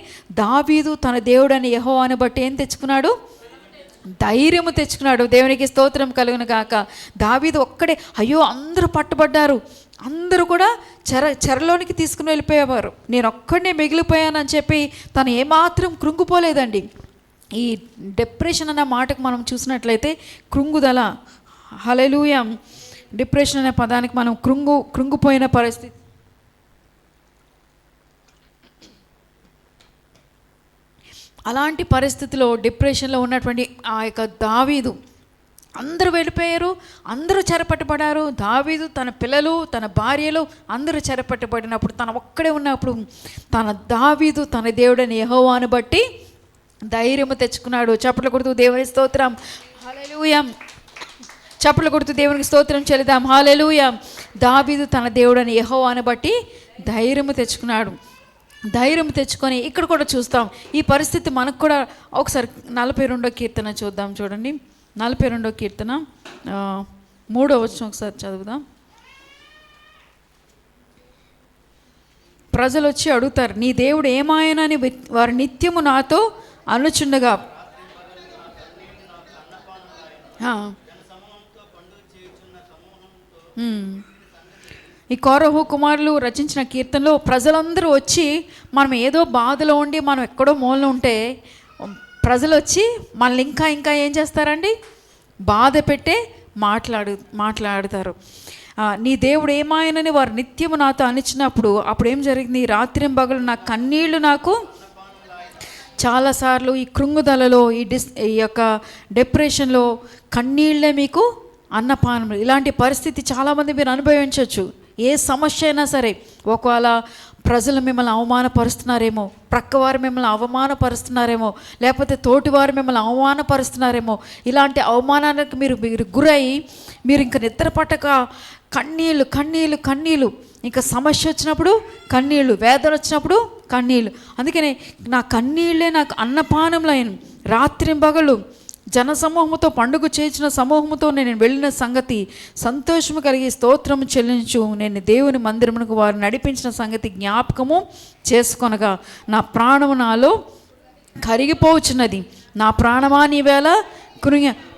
S1: దావీదు తన దేవుడని యెహోవాను బట్టి ఏం తెచ్చుకున్నాడు? ధైర్యము తెచ్చుకున్నాడు. దేవునికి స్తోత్రం కలుగును గాక. దావీదు ఒక్కడే, అయ్యో అందరూ పట్టుబడ్డారు, అందరూ కూడా చెరలోనికి తీసుకుని వెళ్ళిపోయేవారు, నేను ఒక్కడే మిగిలిపోయానని చెప్పి తను ఏమాత్రం కృంగిపోలేదండి. ఈ డిప్రెషన్ అన్న మాటకు మనం చూసినట్లయితే కృంగుదల. హల్లెలూయా. డిప్రెషన్ అనే పదానికి మనం కృంగిపోయిన పరిస్థితి. అలాంటి పరిస్థితిలో డిప్రెషన్లో ఉన్నటువంటి ఆ యొక్క దావీదు అందరూ వెళ్ళిపోయారు, అందరూ చెరపట్టబడారు. దావీదు, తన పిల్లలు, తన భార్యలు అందరూ చెరపట్టబడినప్పుడు తను ఒక్కడే ఉన్నప్పుడు దావీదు తన దేవుడని యెహోవాను బట్టి ధైర్యము తెచ్చుకున్నాడు. చప్పట్లు కొడుతూ దేవుని స్తోత్రం, హల్లెలూయా. చప్పట్లు కొడుతూ దేవునికి స్తోత్రం చెల్లిద్దాం, హల్లెలూయా. దావీదు తన దేవుడని యెహోవాను బట్టి ధైర్యము తెచ్చుకున్నాడు. ధైర్యం తెచ్చుకొని ఇక్కడ కూడా చూస్తాం ఈ పరిస్థితి మనకు కూడా. ఒకసారి 42వ కీర్తన చూద్దాం. చూడండి, 42వ కీర్తన 3వ వచనం ఒకసారి చదువుదాం. ప్రజలు వచ్చి అడుగుతారు, నీ దేవుడు ఏమాయనని వారు నిత్యము నాతో అనుచుండగా. ఈ కోరహు కుమారులు రచించిన కీర్తనలో ప్రజలందరూ వచ్చి, మనం ఏదో బాధలో ఉండి మనం ఎక్కడో మూలలో ఉంటే ప్రజలు వచ్చి మనల్ని ఇంకా ఏం చేస్తారండి, బాధ పెట్టే మాట్లాడుతారు. నీ దేవుడు ఏమాయనని వారు నిత్యము నాతో అనిచినప్పుడు అప్పుడు ఏం జరిగింది, రాత్రింబగలు నా కన్నీళ్లు నాకు చాలాసార్లు ఈ కృంగుదలలో ఈ యొక్క డిప్రెషన్లో కన్నీళ్లే మీకు అన్నపానం. ఇలాంటి పరిస్థితి చాలామంది మీరు అనుభవించవచ్చు. ఏ సమస్య అయినా సరే, ఒకవేళ ప్రజలు మిమ్మల్ని అవమానపరుస్తున్నారేమో, ప్రక్కవారు మిమ్మల్ని అవమానపరుస్తున్నారేమో, లేకపోతే తోటివారు మిమ్మల్ని అవమానపరుస్తున్నారేమో, ఇలాంటి అవమానానికి మీరు గురై మీరు ఇంక నిద్ర పట్టక కన్నీళ్ళు. ఇంకా సమస్య వచ్చినప్పుడు కన్నీళ్ళు, వేదన వచ్చినప్పుడు కన్నీళ్ళు. అందుకనే నా కన్నీళ్ళే నాకు అన్నపానంలో అయిన. రాత్రింబగళ్ళు జనసమూహముతో పండుగ చేసిన సమూహముతో నేను వెళ్ళిన సంగతి సంతోషము కలిగి స్తోత్రము చెల్లించు. నేను దేవుని మందిరమునకు వారు నడిపించిన సంగతి జ్ఞాపకము చేసుకొనగా నా ప్రాణము నాలో కరిగిపోవచ్చున్నది. నా ప్రాణమా నీవేళ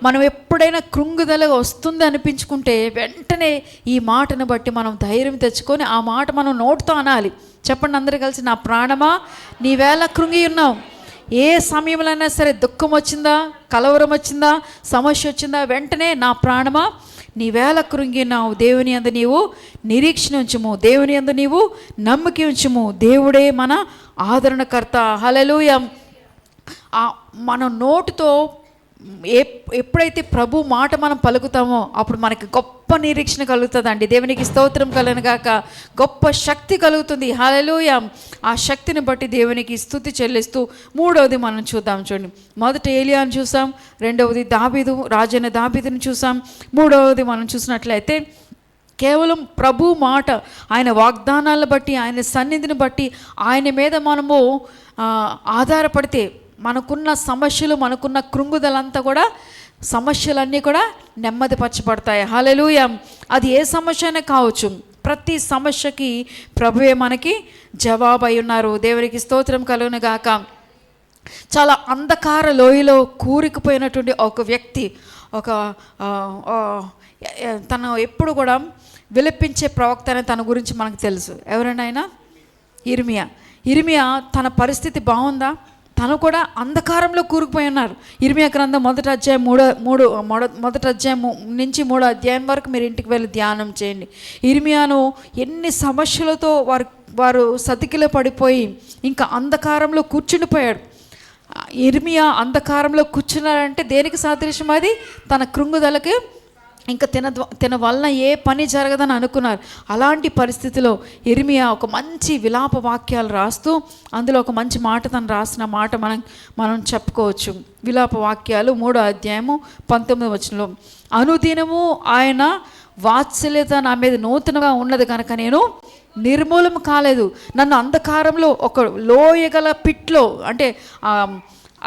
S1: మనం ఎప్పుడైనా కృంగుదల వస్తుంది అనిపించుకుంటే వెంటనే ఈ మాటను బట్టి మనం ధైర్యం తెచ్చుకొని ఆ మాట మనం నోటితో అనాలి. చెప్పండి అందరూ కలిసి, నా ప్రాణమా నీవేళ కృంగి ఉన్నావు. ఏ సమయంలోనైనా సరే దుఃఖం వచ్చిందా, కలవరం వచ్చిందా, సమస్య వచ్చిందా, వెంటనే నా ప్రాణమా నీవేళ కృంగినావు. దేవుని యందు నీవు నిరీక్షణ ఉంచుము, దేవుని యందు నీవు నమ్మకి ఉంచుము. దేవుడే మన ఆదరణకర్త. హల్లెలూయా. మన నోటితో ఎప్పుడైతే ప్రభు మాట మనం పలుకుతామో అప్పుడు మనకి గొప్ప నిరీక్షణ కలుగుతుందండి. దేవునికి స్తోత్రం కలుగునుగాక. గొప్ప శక్తి కలుగుతుంది. హల్లెలూయా. ఆ శక్తిని బట్టి దేవునికి స్తుతి చెల్లిస్తూ 3వది మనం చూద్దాం. చూడండి, మొదట ఏలియాను చూసాం, 2వది దావీదు, రాజైన దావీదుని చూసాం, 3వది మనం చూసినట్లయితే కేవలం ప్రభు మాట, ఆయన వాగ్దానాలను బట్టి, ఆయన సన్నిధిని బట్టి, ఆయన మీద మనము ఆధారపడితే మనకున్న సమస్యలు, మనకున్న కృంగుదలంతా కూడా, సమస్యలన్నీ కూడా నెమ్మదిపరచబడతాయి. హల్లెలూయా. అది ఏ సమస్య అయినా కావచ్చు. ప్రతి సమస్యకి ప్రభువే మనకి జవాబు అయి ఉన్నారు. దేవునికి స్తోత్రం కలుగునుగాక. చాలా అంధకార లోయలో కూరుకుపోయినటువంటి ఒక వ్యక్తి, తను ఎప్పుడు కూడా విలపించే ప్రవక్త అని తన గురించి మనకు తెలుసు. ఎవరైనా ఇర్మియా తన పరిస్థితి బాగుందా? తను కూడా అంధకారంలో కూరుకుపోయి ఉన్నారు. ఇర్మియా గ్రంథం 1వ అధ్యాయం 1వ అధ్యాయం నుంచి 3వ అధ్యాయం వరకు మీరు ఇంటికి వెళ్ళి ధ్యానం చేయండి. ఇర్మియాను ఎన్ని సమస్యలతో వారు సతికిలో పడిపోయి ఇంకా అంధకారంలో కూర్చుండిపోయాడు. ఇర్మియా అంధకారంలో కూర్చున్నాడంటే దేనికి సాదృశ్యం? అది తన కృంగుదలకి, ఇంకా తిన వలన ఏ పని జరగదని అనుకున్నారు. అలాంటి పరిస్థితిలో ఇర్మియా ఒక మంచి విలాప వాక్యాలు రాస్తూ అందులో ఒక మంచి మాట తను రాసిన మాట మనం చెప్పుకోవచ్చు. విలాప వాక్యాలు 3వ అధ్యాయము 19వ వచనంలో, అనుదినము ఆయన వాత్సల్యత నా మీద నూతనంగా ఉన్నది కనుక నేను నిర్మూలం కాలేదు. నన్ను అంధకారంలో ఒక లోయగల పిట్లో, అంటే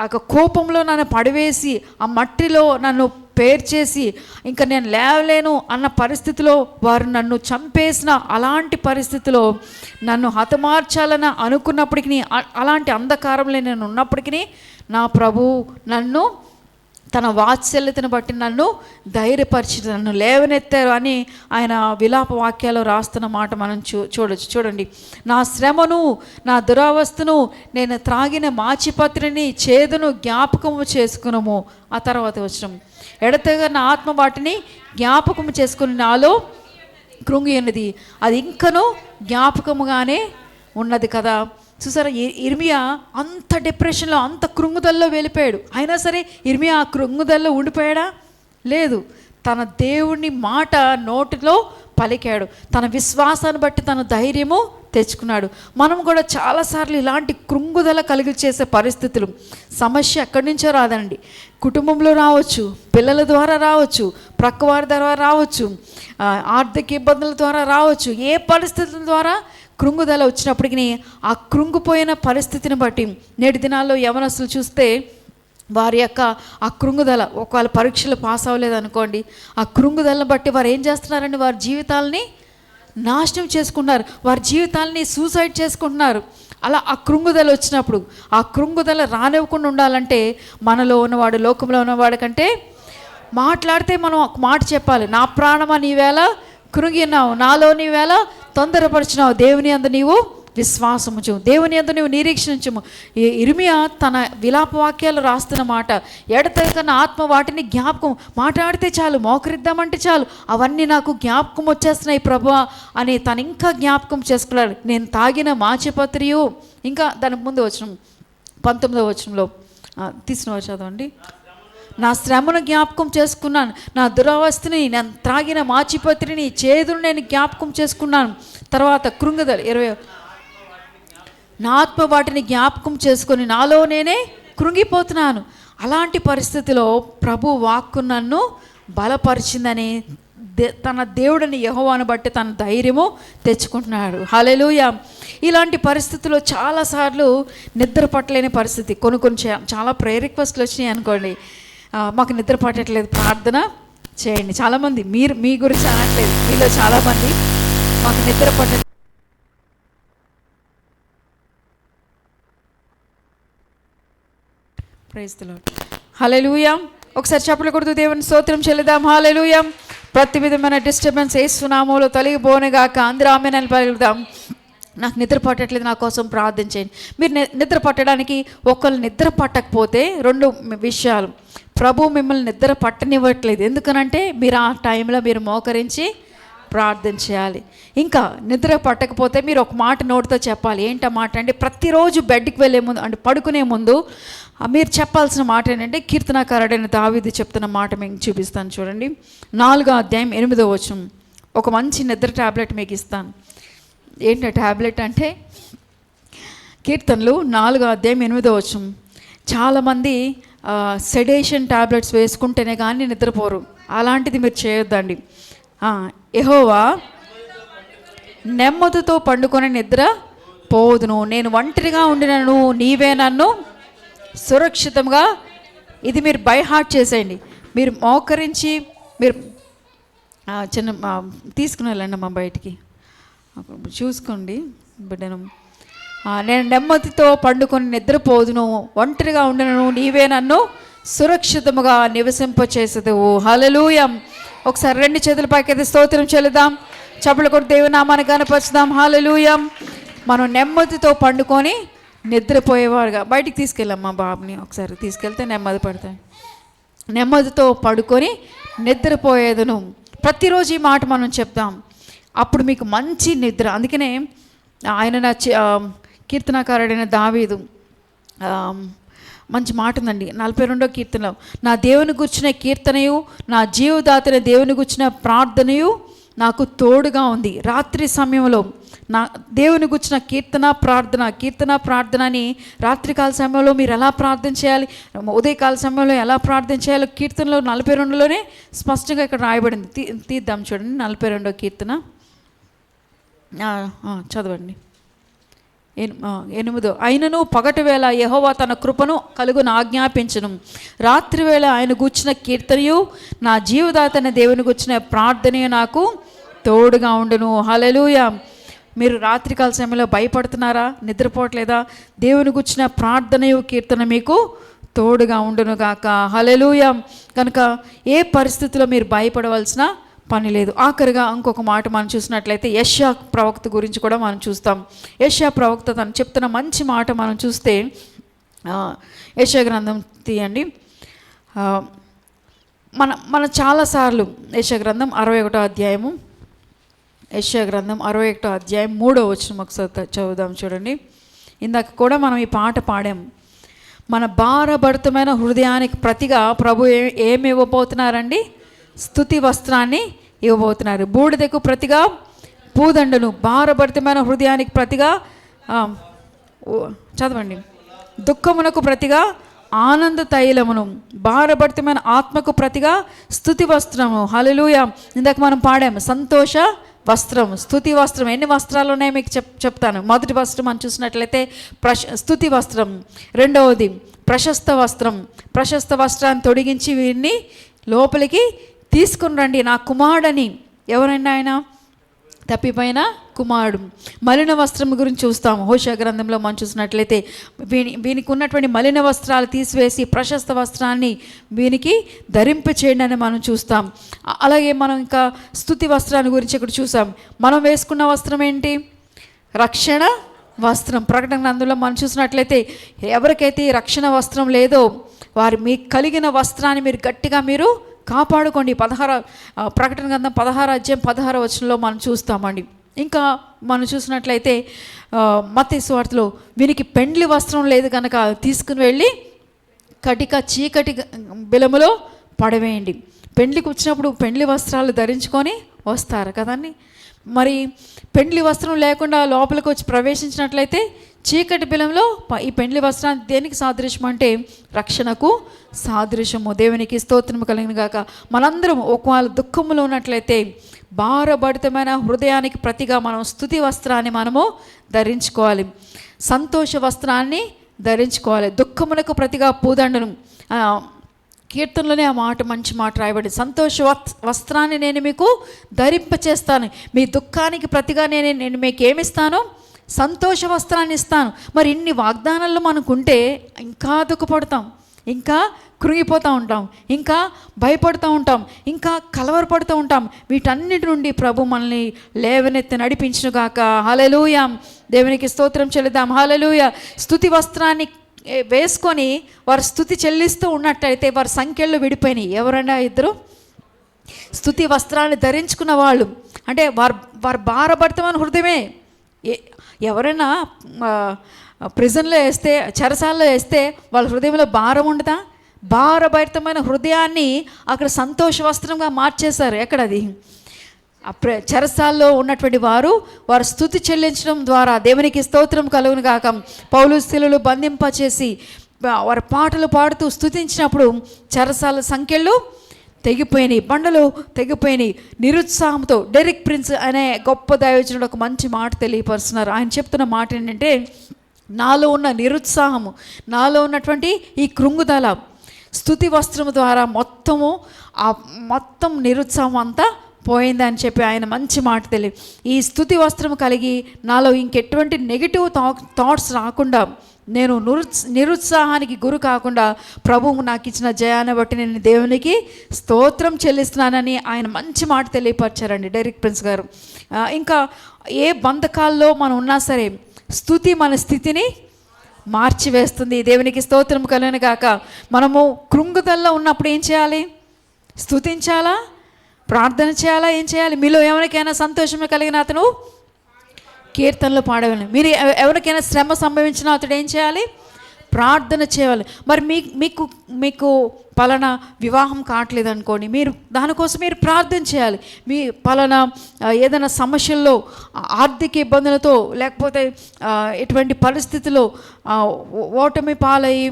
S1: ఆ కోపంలో నన్ను పడివేసి ఆ మట్టిలో నన్ను పేర్చేసి ఇంకా నేను లేవలేను అన్న పరిస్థితిలో వారు నన్ను చంపేసిన అలాంటి పరిస్థితిలో నన్ను హతమార్చాలని అనుకున్నప్పటికీ, అలాంటి అంధకారంలో నేను ఉన్నప్పటికీ నా ప్రభు నన్ను తన వాత్సల్యతను బట్టి నన్ను ధైర్యపరిచి నన్ను లేవనెత్తారు అని ఆయన విలాప వాక్యాలు రాస్తున్న మాట మనం చూడొచ్చు. చూడండి, నా శ్రమను, నా దురావస్థను, నేను త్రాగిన మాచిపత్రిని, చేదును జ్ఞాపకము చేసుకునము. ఆ తర్వాత వచనం, ఎడతెగ నా ఆత్మ వాటిని జ్ఞాపకము చేసుకుని నాలో కృంగి ఉన్నది, అది ఇంకనూ జ్ఞాపకముగానే ఉన్నది కదా. చూసారా, ఇర్మియా అంత డిప్రెషన్లో, అంత కృంగుదల్లో వెళ్ళిపోయాడు. అయినా సరే ఇర్మియా ఆ కృంగుదల్లో ఉండిపోయాడా? లేదు. తన దేవుని మాట నోటిలో పలికాడు. తన విశ్వాసాన్ని బట్టి తన ధైర్యము తెచ్చుకున్నాడు. మనం కూడా చాలాసార్లు ఇలాంటి కృంగుదల కలిగి చేసే పరిస్థితులు, సమస్య ఎక్కడి నుంచో రాదండి. కుటుంబంలో రావచ్చు, పిల్లల ద్వారా రావచ్చు, ప్రక్కవారి ద్వారా రావచ్చు, ఆర్థిక ఇబ్బందుల ద్వారా రావచ్చు. ఏ పరిస్థితుల ద్వారా కృంగుదల వచ్చినప్పటికీ ఆ కృంగిపోయిన పరిస్థితిని బట్టి నేటి దినాల్లో యవనస్తులు చూస్తే వారి యొక్క ఆ కృంగుదల, ఒకవేళ పరీక్షలు పాస్ అవ్వలేదు అనుకోండి, ఆ కృంగుదలను బట్టి వారు ఏం చేస్తున్నారండి, వారి జీవితాలని నాశనం చేసుకుంటున్నారు, వారి జీవితాలని సూసైడ్ చేసుకుంటున్నారు. అలా ఆ కృంగుదల వచ్చినప్పుడు, ఆ కృంగుదల రానివ్వకుండా ఉండాలంటే మనలో ఉన్నవాడు లోకంలో ఉన్నవాడు కంటే మాట్లాడితే మనం ఒక మాట చెప్పాలి. నా ప్రాణమా నీవేళ కృంగినావు, నాలో నీవేళ తొందరపరిచినావు, దేవుని యందు నీవు విశ్వాసముచు, దేవుని యందు నీవు నిరీక్షించము. ఇర్మియా తన విలాప వాక్యాలు రాస్తున్న మాట, ఎడతెగని ఆత్మ వాటిని జ్ఞాపకం, మాట్లాడితే చాలు, మోకరిద్దామంటే చాలు, అవన్నీ నాకు జ్ఞాపకం వచ్చేస్తున్నాయి ప్రభువా అని తను ఇంకా జ్ఞాపకం చేసుకున్నాడు. నేను తాగిన మాచిపత్రియు, ఇంకా దానికి ముందు వచనం 19వ వచనంలో తీసిన చదవండి. నా శ్రమను జ్ఞాపకం చేసుకున్నాను, నా దురవస్థని, నేను త్రాగిన మాచిపత్రిని, చేదును నేను జ్ఞాపకం చేసుకున్నాను. తర్వాత కృంగుదల 20, నా ఆత్మ వాటిని జ్ఞాపకం చేసుకొని నాలో నేనే కృంగిపోతున్నాను. అలాంటి పరిస్థితిలో ప్రభు వాక్కు నన్ను బలపరిచిందని తన దేవుడిని యెహోవాను బట్టి తన ధైర్యము తెచ్చుకుంటున్నాడు. హల్లెలూయా. ఇలాంటి పరిస్థితుల్లో చాలాసార్లు నిద్ర పట్టలేని పరిస్థితి, కొన్ని చాలా ప్రేయర్ రిక్వెస్ట్లు వచ్చినాయి అనుకోండి, మాకు నిద్ర పట్టట్లేదు, ప్రార్థన చేయండి. చాలామంది మీ గురించి అనట్లేదు, మీలో చాలామంది మాకు నిద్ర పట్టట్లేదు. Praise the lord. హల్లెలూయా. ఒకసారి చప్పట్లు కొడుతూ దేవుని స్తోత్రం చెల్లిద్దాం. హల్లెలూయా. ప్రతి విధమైన డిస్టర్బెన్స్ యేసు నామములో తొలగిపోనుగాక. అందరూ ఆమేన్ పలుకుదాం. నాకు నిద్ర పట్టట్లేదు, నా కోసం ప్రార్థన చేయండి. మీరు నిద్ర పట్టడానికి, ఒకళ్ళు నిద్ర పట్టకపోతే 2 విషయాలు, ప్రభు మిమ్మల్ని నిద్ర పట్టనివ్వట్లేదు. ఎందుకనంటే మీరు ఆ టైంలో మీరు మోకరించి ప్రార్థన చేయాలి. ఇంకా నిద్ర పట్టకపోతే మీరు ఒక మాట నోటితో చెప్పాలి. ఏంటో మాట అంటే, ప్రతిరోజు బెడ్కి వెళ్ళే ముందు, అంటే పడుకునే ముందు మీరు చెప్పాల్సిన మాట ఏంటంటే, కీర్తనాకారుడైన దావీదు చెప్తున్న మాట మీకు చూపిస్తాను చూడండి. 4వ అధ్యాయం 8వ వచనం. ఒక మంచి నిద్ర ట్యాబ్లెట్ మీకు ఇస్తాను. ఏంటి ట్యాబ్లెట్ అంటే, కీర్తనలు 4వ అధ్యాయం 8వ వచనం. చాలామంది సెడేషన్ ట్యాబ్లెట్స్ వేసుకుంటేనే కానీ నిద్రపోరు. అలాంటిది మీరు చేయొద్దండి. యెహోవా నెమ్మదితో పండుకొని నిద్ర పోదును, నేను ఒంటరిగా ఉండినను నీవే నన్ను సురక్షితంగా. ఇది మీరు బై హార్ట్ చేసేయండి. మీరు మోకరించి మీరు చిన్న తీసుకుని వెళ్ళండి అమ్మా బయటికి, చూసుకోండి బిడ్డను. నేను నెమ్మదితో పండుకొని నిద్రపోదును, ఒంటరిగా ఉండినను నీవే నన్ను సురక్షితముగా నివసింపచేసేదవు. హల్లెలూయా. ఒకసారి 2 చేతుల పైకి స్తోత్రం చెల్లిద్దాం, చప్పట్లు కొట్టి దేవుని నామాన్ని గణపరుచుదాం. హల్లెలూయా. మనం నెమ్మదితో పండుకొని నిద్రపోయేవారుగా, బయటికి తీసుకెళ్ళమ్మా బాబుని, ఒకసారి తీసుకెళ్తే నెమ్మది పడతాయి. నెమ్మదితో పడుకొని నిద్రపోయేదను. ప్రతిరోజు ఈ మాట మనం చెప్తాం, అప్పుడు మీకు మంచి నిద్ర. అందుకనే ఆయన కీర్తనాకారుడైన దావీదు మంచి మాట ఉందండి 42వ కీర్తనలో, నా దేవుని గుర్చిన కీర్తనయు, నా జీవదాతని దేవుని గుర్చిన ప్రార్థనయు నాకు తోడుగా ఉంది. రాత్రి సమయంలో నా దేవుని గుర్చిన కీర్తన ప్రార్థనని రాత్రికాల సమయంలో మీరు ఎలా ప్రార్థన చేయాలి, ఉదయకాల సమయంలో ఎలా ప్రార్థన చేయాలో కీర్తనలో 42లోనే స్పష్టంగా ఇక్కడ రాయబడింది. తీద్దాం చూడండి. 42వ కీర్తన చదవండి. 8. అయినను పగటి వేళ యెహోవా తన కృపను కలుగును ఆజ్ఞాపించును, రాత్రి వేళ ఆయన గూర్చిన కీర్తనయు, నా జీవదాతని దేవుని గూర్చిన ప్రార్థనయు నాకు తోడుగా ఉండును. హల్లెలూయా. మీరు రాత్రికాల సమయంలో భయపడుతున్నారా, నిద్రపోవట్లేదా? దేవుని గూర్చిన ప్రార్థనయు కీర్తన మీకు తోడుగా ఉండును గాక. హల్లెలూయా. కనుక ఏ పరిస్థితిలో మీరు భయపడవలసిన పని లేదు. ఆఖరిగా ఇంకొక మాట మనం చూసినట్లయితే యెషయా ప్రవక్త గురించి కూడా మనం చూస్తాం. యెషయా ప్రవక్త తను చెప్తున్న మంచి మాట మనం చూస్తే, యెషయా గ్రంథం తీయండి. మన చాలాసార్లు యెషయా గ్రంథం 61వ అధ్యాయము, యెషయా గ్రంథం 61వ అధ్యాయం 3వ వచనం ఒకసారి చదువుదాం చూడండి. ఇందాక కూడా మనం ఈ పాట పాడాం. మన భారభరితమైన హృదయానికి ప్రతిగా ప్రభు ఏమి ఇవ్వబోతున్నారండి? స్తుతి వస్త్రాన్ని ఇవ్వబోతున్నారు. బూడిదకు ప్రతిగా పూదండను, భారభరితమైన హృదయానికి ప్రతిగా చదవండి, దుఃఖమునకు ప్రతిగా ఆనంద తైలమును, భారభరితమైన ఆత్మకు ప్రతిగా స్తుతి వస్త్రము. హల్లెలూయా. ఇందాక మనం పాడాము సంతోష వస్త్రం, స్తుతి వస్త్రం. ఎన్ని వస్త్రాలు ఉన్నాయో మీకు చెప్తాను. మొదటి వస్త్రం మనం చూసినట్లయితే స్తుతి వస్త్రం. రెండవది ప్రశస్త వస్త్రం. ప్రశస్త వస్త్రాన్ని తొడిగించి వీరిని లోపలికి తీసుకుని రండి నా కుమారుడని. ఎవరైనా ఆయన? తప్పిపోయిన కుమారుడు. మలిన వస్త్రం గురించి చూస్తాము. హోషేయ గ్రంథంలో మనం చూసినట్లయితే వీనికి ఉన్నటువంటి మలిన వస్త్రాలు తీసివేసి ప్రశస్త వస్త్రాన్ని వీనికి ధరింపచేయండి అని మనం చూస్తాం. అలాగే మనం ఇంకా స్తుతి వస్త్రాన్ని గురించి ఇక్కడ చూసాం. మనం వేసుకున్న వస్త్రం ఏంటి? రక్షణ వస్త్రం. ప్రకటన గ్రంథంలో మనం చూసినట్లయితే ఎవరికైతే రక్షణ వస్త్రం లేదో వారు మీకు కలిగిన వస్త్రాన్ని మీరు గట్టిగా మీరు కాపాడుకోండి. ప్రకటన గ్రంథం 16 అధ్యాయం 16 వచనంలో మనం చూస్తామండి. ఇంకా మనం చూసినట్లయితే మత్తయి సువార్తలో వీనికి పెండ్లి వస్త్రం లేదు కనుక తీసుకుని వెళ్ళి కటిక చీకటి బిలములో పడవేయండి. పెండ్లికి వచ్చినప్పుడు పెండ్లి వస్త్రాలు ధరించుకొని వస్తారు కదండి. మరి పెండ్లి వస్త్రం లేకుండా లోపలికి వచ్చి ప్రవేశించినట్లయితే చీకటి బిలంలో ఈ పెండ్లి వస్త్రాన్ని దేనికి సాదృశ్యం అంటే రక్షణకు సాదృశ్యము. దేవునికి స్తోత్రము కలిగిన గాక. మనందరం ఒకవేళ దుఃఖములో ఉన్నట్లయితే భారభరితమైన హృదయానికి ప్రతిగా మనం స్తుతి వస్త్రాన్ని మనము ధరించుకోవాలి. సంతోష వస్త్రాన్ని ధరించుకోవాలి. దుఃఖమునకు ప్రతిగా పూదండను. కీర్తనలోనే ఆ మాట, మంచి మాట రాయబడి, సంతోష వస్త్రాన్ని నేను మీకు ధరింపచేస్తాను, మీ దుఃఖానికి ప్రతిగా నేను మీకు ఏమిస్తాను? సంతోష వస్త్రాన్ని ఇస్తాను. మరి ఇన్ని వాగ్దానాలు మనకుంటే ఇంకా దుఃఖపడతాం, ఇంకా కృంగిపోతూ ఉంటాం, ఇంకా భయపడుతూ ఉంటాం, ఇంకా కలవరపడుతూ ఉంటాం. వీటన్నిటి నుండి ప్రభు మనల్ని లేవనెత్తి నడిపించుగాక. హల్లెలూయా. దేవునికి స్తోత్రం చెల్లిద్దాం. హల్లెలూయా. స్తుతి వస్త్రాన్ని వేసుకొని వారు స్తుతి చెల్లిస్తూ ఉన్నట్టయితే వారి సంఖ్యలు విడిపోయినాయి. ఎవరైనా ఇద్దరు స్తుతి వస్త్రాన్ని ధరించుకున్న వాళ్ళు అంటే వారు భారభరితమైన హృదయమే. ఎవరైనా ప్రిజన్లో వేస్తే, చెరసాల్లో వేస్తే వాళ్ళ హృదయంలో భారం ఉండదా? భారభరితమైన హృదయాన్ని అక్కడ సంతోష వస్త్రంగా మార్చేశారు. ఎక్కడది? చెరసాల్లో ఉన్నటువంటి వారు స్తుతి చెల్లించడం ద్వారా దేవునికి స్తోత్రం కలుగును గాక. పౌలు శిలువలో బంధింపచేసి వారి పాటలు పాడుతూ స్తుతించినప్పుడు చెరసాల సంఖ్యలు తెగిపోయినాయి, బండలు తెగిపోయినాయి. నిరుత్సాహంతో డెరిక్ ప్రిన్స్ అనే గొప్ప దైవజనుడు ఒక మంచి మాట తెలియపరుస్తున్నారు. ఆయన చెప్తున్న మాట ఏంటంటే, నాలో ఉన్న నిరుత్సాహము, నాలో ఉన్నటువంటి ఈ కృంగుదల స్తుతి వస్త్రము ద్వారా మొత్తం నిరుత్సాహం అంతా పోయిందని చెప్పి ఆయన మంచి మాట తెలియదు. ఈ స్తుతి వస్త్రం కలిగి నాలో ఇంకెటువంటి నెగిటివ్ థాట్స్ రాకుండా, నేను నిరుత్సాహానికి గురి కాకుండా ప్రభువు నాకు ఇచ్చిన జయాన్ని బట్టి నేను దేవునికి స్తోత్రం చెల్లిస్తున్నానని ఆయన మంచి మాట తెలియపరిచారండి డెరిక్ ప్రిన్స్ గారు. ఇంకా ఏ బంధకాల్లో మనం ఉన్నా సరే స్తుతి మన స్థితిని మార్చివేస్తుంది. దేవునికి స్తోత్రం కలుగును గాక. మనము కృంగుదల్లో ఉన్నప్పుడు ఏం చేయాలి? స్తుతించాలా? ప్రార్థన చేయాలా? ఏం చేయాలి? మీలో ఎవరికైనా సంతోషం కలిగిన అతను కీర్తనలు పాడగలను. మీరు ఎవరికైనా శ్రమ సంభవించిన అతడు ఏం చేయాలి? ప్రార్థన చేయాలి. మరి మీకు పలానా వివాహం కావట్లేదు అనుకోండి, మీరు దానికోసం మీరు ప్రార్థన చేయాలి. మీ పలానా ఏదైనా సమస్యల్లో, ఆర్థిక ఇబ్బందులతో, లేకపోతే ఎటువంటి పరిస్థితుల్లో ఓటమి పాలయ్యి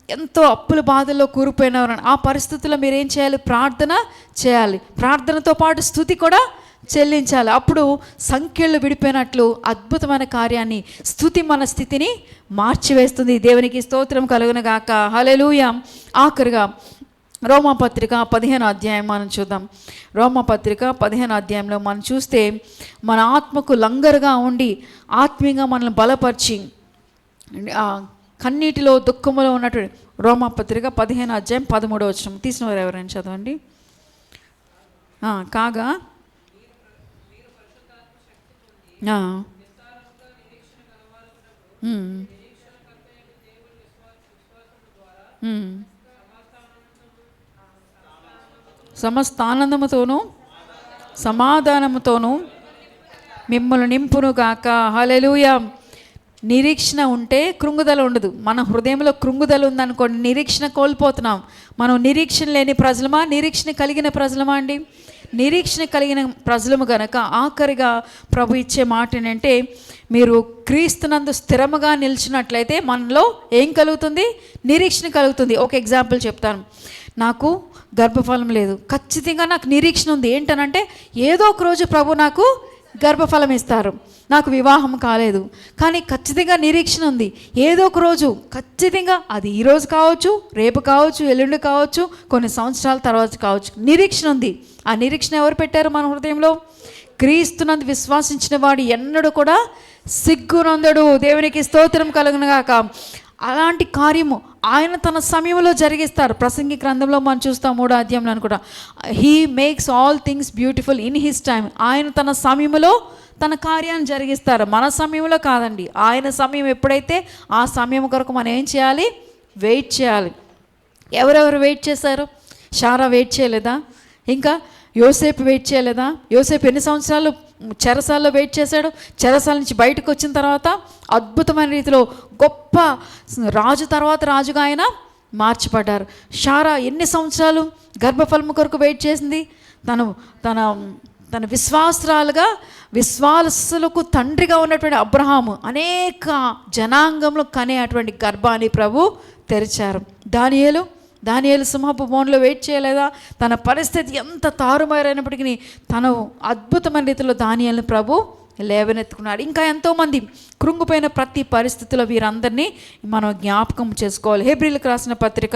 S1: ఎంతో అప్పుల బాధల్లో కూరుపోయినవారు, ఆ పరిస్థితుల్లో మీరు ఏం చేయాలి? ప్రార్థన చేయాలి. ప్రార్థనతో పాటు స్తుతి కూడా చెల్లించాలి. అప్పుడు సంఖ్యలు విడిపోయినట్లు అద్భుతమైన కార్యాన్ని స్తుతి మన స్థితిని మార్చివేస్తుంది. దేవునికి స్తోత్రం కలుగును గాక. హల్లెలూయా. ఆఖరిగా రోమాపత్రిక 15 అధ్యాయం మనం చూద్దాం. రోమాపత్రిక 15 అధ్యాయంలో మనం చూస్తే, మన ఆత్మకు లంగరుగా ఉండి ఆత్మీయంగా మనల్ని బలపరిచి కన్నీటిలో దుఃఖములో ఉన్నటువంటి రోమాపత్రిక 15 అధ్యాయం 13 వచనం తీసిన వారు ఎవరైనా చదవండి. కాగా సమస్త ఆనందముతోనూ సమాధానముతోనూ మిమ్మల్ని నింపును గాక. హల్లెలూయా. నిరీక్షణ ఉంటే కృంగుదల ఉండదు. మన హృదయంలో కృంగుదల ఉందనుకోండి, నిరీక్షణ కోల్పోతున్నాం. మనం నిరీక్షణ లేని ప్రజలమా, నిరీక్షణ కలిగిన ప్రజలమా అండి? నిరీక్షణ కలిగిన ప్రజలము గనక ఆఖరిగా ప్రభు ఇచ్చే మాట ఏంటంటే, మీరు క్రీస్తునందు స్థిరముగా నిలిచినట్లయితే మనలో ఏం కలుగుతుంది? నిరీక్షణ కలుగుతుంది. ఒక ఎగ్జాంపుల్ చెప్తాను. నాకు గర్భఫలం లేదు, ఖచ్చితంగా నాకు నిరీక్షణ ఉంది. ఏంటనంటే ఏదో ఒక రోజు ప్రభు నాకు గర్భఫలం ఇస్తారు. నాకు వివాహం కాలేదు, కానీ ఖచ్చితంగా నిరీక్షణ ఉంది. ఏదో ఒక రోజు ఖచ్చితంగా, అది ఈరోజు కావచ్చు, రేపు కావచ్చు, ఎల్లుండి కావచ్చు, కొన్ని సంవత్సరాల తర్వాత కావచ్చు, నిరీక్షణ ఉంది. ఆ నిరీక్షణ ఎవరు పెట్టారు మన హృదయంలో? క్రీస్తునందు విశ్వాసించిన వాడు ఎన్నడూ కూడా సిగ్గునందడు. దేవునికి స్తోత్రం కలుగునుగాక. అలాంటి కార్యము ఆయన తన సమయంలో జరిగిస్తారు. ప్రసంగి గ్రంథంలో మనం చూస్తాం 3వ అధ్యాయంలో అనుకుంటా, he makes all things beautiful in his time. ఆయన తన సమయంలో తన కార్యాన్ని జరిగిస్తారు, మన సమయంలో కాదండి. ఆయన సమయం ఎప్పుడైతే, ఆ సమయం కొరకు మనం ఏం చేయాలి? వెయిట్ చేయాలి. ఎవరెవరు వెయిట్ చేశారు? శారా వెయిట్ చేయలేదా? ఇంకా యోసేపు వెయిట్ చేయలేదా? యోసేపు ఎన్ని సంవత్సరాలు చెరసాల్లో వెయిట్ చేశాడు. చెరసాల నుంచి బయటకు వచ్చిన తర్వాత అద్భుతమైన రీతిలో గొప్ప రాజు తర్వాత రాజుగా ఆయన మార్చబడ్డారు. శారా ఎన్ని సంవత్సరాలు గర్భఫలము కొరకు వెయిట్ చేసింది? తన విశ్వాసురాలుగా, విశ్వాసులకు తండ్రిగా ఉన్నటువంటి అబ్రహాము అనేక జనాంగంలో కనే అటువంటి గర్భాన్ని ప్రభు తెరిచారు. దానియేలు సింహపు బోన్లో వెయిట్ చేయలేదా? తన పరిస్థితి ఎంత తారుమారైనప్పటికీ తను అద్భుతమైన రీతిలో దానియేలుని ప్రభు లేవనెత్తుకున్నాడు. ఇంకా ఎంతోమంది కృంగిపోయిన ప్రతి పరిస్థితిలో వీరందరినీ మనం జ్ఞాపకం చేసుకోవాలి. హెబ్రీలకు రాసిన పత్రిక.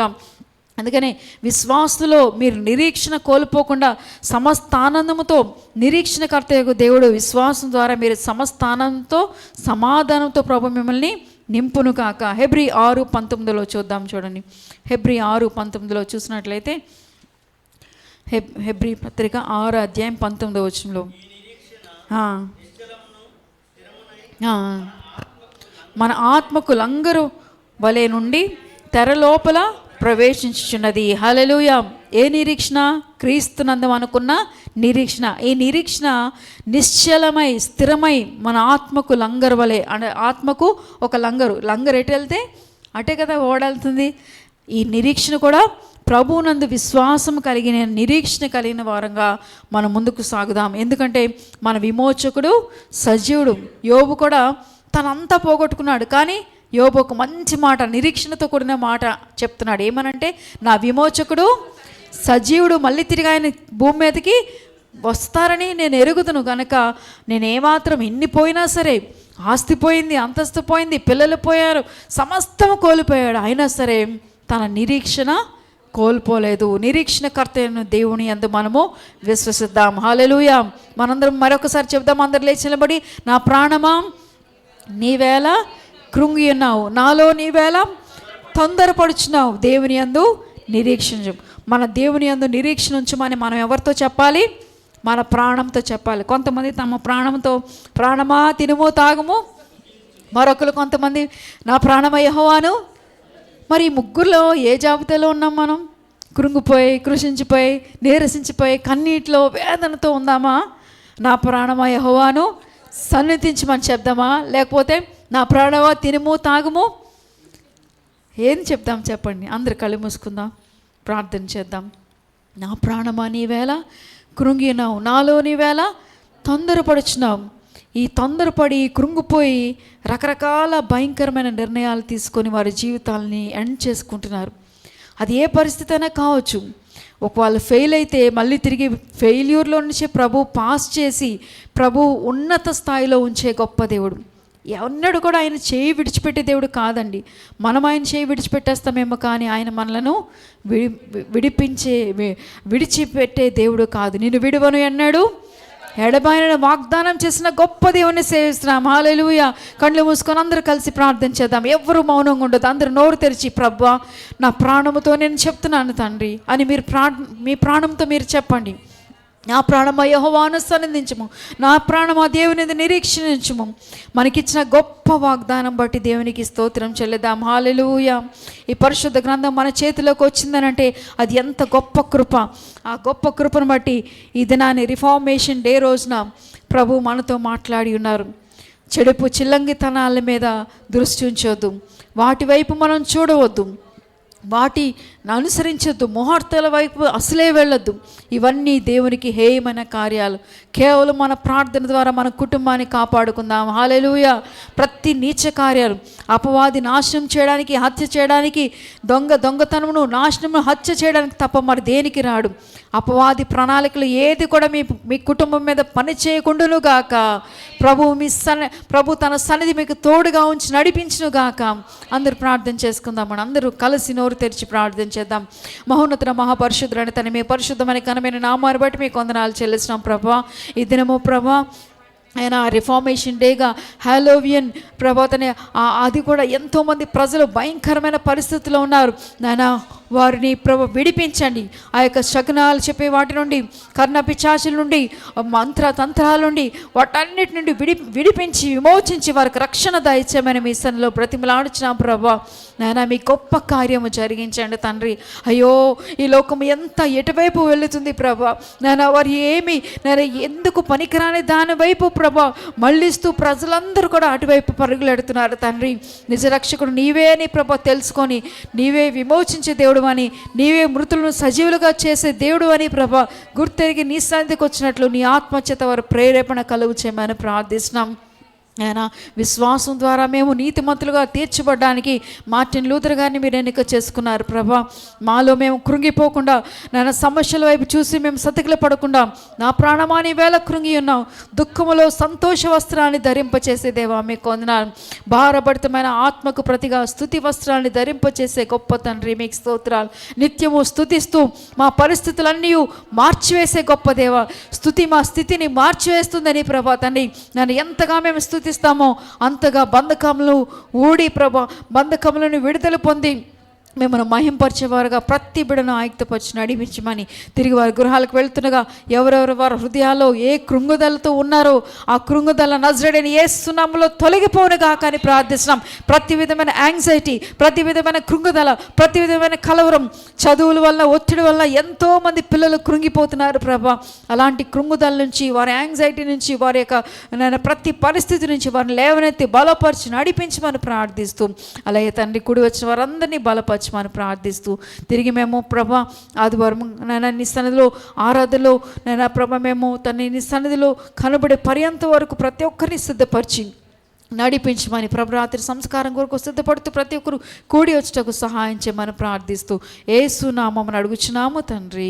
S1: అందుకనే విశ్వాసులో మీరు నిరీక్షణ కోల్పోకుండా సమస్త ఆనందముతో, నిరీక్షణకర్త దేవుడు విశ్వాసం ద్వారా మీరు సమస్త ఆనందంతో, సమాధానంతో ప్రభు మిమ్మల్ని నింపును కాక. హెబ్రీ 6:19 చూద్దాం. చూడండి, హెబ్రీ 6:19 చూసినట్లయితే, హెబ్రీ పత్రిక 6 అధ్యాయం 19 మన ఆత్మకు లంగరు వలె నుండి తెర లోపల ప్రవేశించుచున్నది. హల్లెలూయా. ఏ నిరీక్షణ? క్రీస్తునందు అనుకున్న నిరీక్షణ. ఈ నిరీక్షణ నిశ్చలమై స్థిరమై మన ఆత్మకు లంగరు వలె, అంటే ఆత్మకు ఒక లంగరు ఎటు వెళ్తే అటే కదా ఓడెళ్తుంది. ఈ నిరీక్షణ కూడా ప్రభువునందు విశ్వాసం కలిగిన, నిరీక్షణ కలిగిన వారంగా మనం ముందుకు సాగుదాం. ఎందుకంటే మన విమోచకుడు సజీవుడు. యోబు కూడా తనంతా పోగొట్టుకున్నాడు, కానీ యోబు ఒక మంచి మాట, నిరీక్షణతో కూడిన మాట చెప్తున్నాడు. ఏమనంటే, నా విమోచకుడు సజీవుడు, మళ్ళీ తిరిగి ఆయన భూమి మీదకి వస్తారని నేను ఎరుగుదును కనుక నేను ఏమాత్రం ఎన్ని పోయినా సరే, ఆస్తి పోయింది, అంతస్తు పోయింది, పిల్లలు పోయారు, సమస్తం కోల్పోయాడు, అయినా సరే తన నిరీక్షణ కోల్పోలేదు. నిరీక్షణకర్త అయిన దేవుని యందు మనము విశ్వసిద్దాం. హల్లెలూయా. మనందరం మరొకసారి చెప్దాం. అందరు లేచి నిలబడి, నా ప్రాణమా నీవేళ కృంగి ఉన్నావు, నాలో నీవేళ తొందరపడుచున్నావు. దేవుని యందు నిరీక్షణ. మన దేవుని యందు నిరీక్షణ ఉంచమని మనం ఎవరితో చెప్పాలి? మన ప్రాణంతో చెప్పాలి. కొంతమంది తమ ప్రాణంతో, ప్రాణమా తినుము తాగుము. మరొకరు కొంతమంది, నా ప్రాణమ యెహోవాను. మరి ఈ ముగ్గురులో ఏ జాబితాలో ఉన్నాం మనం? కృంగిపోయి, కృషించిపోయి, నీరసించిపోయి, కన్నీటిలో వేదనతో ఉందామా? నా ప్రాణమ యెహోవాను సన్నిధించమని చెప్దామా? లేకపోతే నా ప్రాణమా తినుము తాగుము? ఏం చెప్దాం చెప్పండి? అందరు కళ్ళు మూసుకుందాం, ప్రార్థన చేద్దాం. నా ప్రాణమా నీవేళ కృంగినావు, నాలో నీవేళ తొందరపడుచున్నావు. ఈ తొందరపడి కృంగిపోయి రకరకాల భయంకరమైన నిర్ణయాలు తీసుకొని వారి జీవితాలని ఎండ్ చేసుకుంటున్నారు. అది ఏ పరిస్థితి అయినా కావచ్చు. ఒకవేళ ఫెయిల్ అయితే మళ్ళీ తిరిగి ఫెయిల్యూర్లో నుంచి ప్రభు పాస్ చేసి ప్రభు ఉన్నత స్థాయిలో ఉంచే గొప్ప దేవుడు. ఎన్నడూ కూడా ఆయన చేయి విడిచిపెట్టే దేవుడు కాదండి. మనం ఆయన చేయి విడిచిపెట్టేస్తామేమో, కానీ ఆయన మనలను విడిచిపెట్టే దేవుడు కాదు. నిన్ను విడువను అన్నాడు, ఎడబాయిన వాగ్దానం చేసిన గొప్ప దేవుని సేవిస్తున్నాం. హల్లెలూయా. కళ్ళు మూసుకొని అందరూ కలిసి ప్రార్థన చేద్దాం. ఎవరు మౌనంగా ఉండదు. అందరూ నోరు తెరిచి, ప్రభువా నా ప్రాణముతో నేను చెప్తున్నాను తండ్రి అని మీరు మీ ప్రాణంతో మీరు చెప్పండి. నా ప్రాణమా యెహోవాను సన్నిధించుము, నా ప్రాణమా దేవుని నిరీక్షించుము. మనకిచ్చిన గొప్ప వాగ్దానం బట్టి దేవునికి స్తోత్రం చెల్లిద్దాం. హల్లెలూయా. ఈ పరిశుద్ధ గ్రంథం మన చేతిలోకి వచ్చిందనంటే అది ఎంత గొప్ప కృప. ఆ గొప్ప కృపను బట్టి ఈ దినాన్ని రిఫార్మేషన్ డే రోజున ప్రభు మనతో మాట్లాడి ఉన్నారు. చెడుపు చిల్లంగితనాల మీద దృష్టి ఉంచొద్దు, వాటి వైపు మనం చూడవద్దు, వాటిని అనుసరించొద్దు, ముహూర్తాల వైపు అసలే వెళ్ళొద్దు. ఇవన్నీ దేవునికి హేయమైన కార్యాలు. కేవలం మన ప్రార్థన ద్వారా మన కుటుంబాన్ని కాపాడుకుందాం. హల్లెలూయా. ప్రతి నీచ కార్యాలు, అపవాది నాశనం చేయడానికి, హత్య చేయడానికి, దొంగతనమును నాశనము హత్య చేయడానికి తప్ప మరి దేనికి రాడు. అపవాది ప్రణాళికలు ఏది కూడా మీ కుటుంబం మీద పని చేయకుండాను గాక. ప్రభు తన సన్నిధి మీకు తోడుగా ఉంచి నడిపించును గాక. అందరూ ప్రార్థన చేసుకుందాం. మనం అందరూ కలిసి నోరు తెరిచి ప్రార్థన చేద్దాం. మహోన్నత మహాపరిశుద్ధుడైన తన మీ పరిశుద్ధమైన ఘనమైన నామాన్ని బట్టి మీకు వందనాలు చెల్లిస్తున్నాం ప్రభా. ఈ దినము ప్రభా ఆయన రిఫార్మేషన్ డేగా హాలోవియన్ ప్రభాతనే అది కూడా ఎంతోమంది ప్రజలు భయంకరమైన పరిస్థితుల్లో ఉన్నారు నాయన. వారిని విడిపించండి. ఆ యొక్క శకునాలు చెప్పే వాటి నుండి, కర్ణ పిశాచుల నుండి, తంత్రాల నుండి, వాటన్నిటి నుండి విడిపించి విమోచించి వారికి రక్షణ దయచేయమని మీ సన్నిధిలో బ్రతిమలాడుచున్నాం ప్రభా. నాయన మీ గొప్ప కార్యము జరిగించండి తండ్రి. అయ్యో ఈ లోకం ఎంత ఎటువైపు వెళుతుంది ప్రభా. నాయన వారు ఎందుకు పనికిరాని దాని వైపు ప్రభా మళ్ళిస్తూ ప్రజలందరూ కూడా అటువైపు పరుగులెడుతున్నారు తండ్రి. నిజ రక్షకుడు నీవే అని ప్రభా తెలుసుకొని నీవే విమోచించే దేవుడు అని, నీవే మృతులను సజీవులుగా చేసే దేవుడు అని ప్రభా గుర్తెరిగి నీ సన్నిధికి వచ్చినట్లు నీ ఆత్మచేత వారు ప్రేరేపణ కలుగు చేయమని ప్రార్థిస్తున్నాం. ఆయన విశ్వాసం ద్వారా మేము నీతిమంతులుగా తీర్చబడడానికి మార్టిన్ లూథర్ గారిని మీరు ఎన్నిక చేసుకున్నారు ప్రభా. మాలో మేము కృంగిపోకుండా, నాయన సమస్యల వైపు చూసి మేము సతికిల పడకుండా, నా ప్రాణమాని వేళ కృంగి ఉన్నాం, దుఃఖములో సంతోష వస్త్రాన్ని ధరింపచేసే దేవా మీకు వందనాలు. భారభరితమైన ఆత్మకు ప్రతిగా స్తుతి వస్త్రాన్ని ధరింపచేసే గొప్ప తండ్రి మీకు స్తోత్రాలు. నిత్యము స్తుతిస్తూ మా పరిస్థితులన్నీ మార్చివేసే గొప్ప దేవా. స్తుతి మా స్థితిని మార్చివేస్తుందని ప్రభా తండ్రి. నన్ను ఎంతగా మేము స్తుతిస్తామో అంతగా బంధకములు ఊడి ప్రభా బంధకములను విడుదల పొంది మిమ్మల్ని మహింపరిచేవారుగా ప్రతి బిడను ఆయుక్తపరిచి నడిపించమని, తిరిగి వారి గృహాలకు వెళ్తుండగా ఎవరెవరు వారి హృదయాల్లో ఏ కృంగుదలతో ఉన్నారో ఆ కృంగుదల నజరేయుడైన యేసు నామములో తొలగిపోనుగా కానీ ప్రార్థిస్తున్నాం. ప్రతి విధమైన యాంగ్జైటీ, ప్రతి విధమైన కృంగుదల, ప్రతి విధమైన కలవరం, చదువుల వల్ల, ఒత్తిడి వల్ల ఎంతోమంది పిల్లలు కృంగిపోతున్నారు ప్రభా. అలాంటి కృంగుదల నుంచి, వారి యాంగ్జైటీ నుంచి, వారి యొక్క ప్రతి పరిస్థితి నుంచి వారిని లేవనెత్తి బలపరిచి నడిపించమని ప్రార్థిస్తూ, అలాగే తండ్రి కుడి వచ్చిన వారందరినీ బలపరిచి మనం ప్రార్థిస్తూ, తిరిగి మేము ప్రభా ఆదివారం నైనా నీ సన్నిధిలో ఆరాధనలో నైనా ప్రభా మేము తన నీ సన్నిధిలో కనబడే పర్యంత వరకు ప్రతి ఒక్కరిని సిద్ధపరిచి నడిపించమని, ప్రభరాత్రి సంస్కారం కొరకు సిద్ధపడుతూ ప్రతి ఒక్కరు కూడి వచ్చటకు సహాయం చేయమని ప్రార్థిస్తూ యేసు నామమున అడుగుచున్నాము తండ్రి.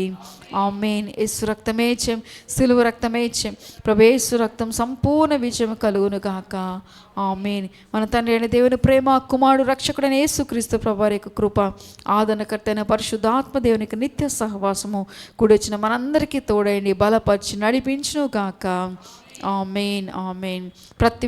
S1: ఆమేన్. యేసు రక్తమే జయం, సిలువ రక్తమే జయం. ప్రభు యేసు రక్తం సంపూర్ణ విజయం కలుగును గాక. ఆమేన్. మన తండ్రి అయిన దేవుని ప్రేమ, కుమారుడు రక్షకుడైన యేసుక్రీస్తు ప్రభువారి యొక్క కృప, ఆదరణకర్త అయిన పరిశుద్ధాత్మ దేవునికి నిత్య సహవాసము కూడొచ్చిన మనందరికీ తోడైండి బలపరిచి నడిపించును గాక. ఆమేన్. ఆమేన్. ప్రతి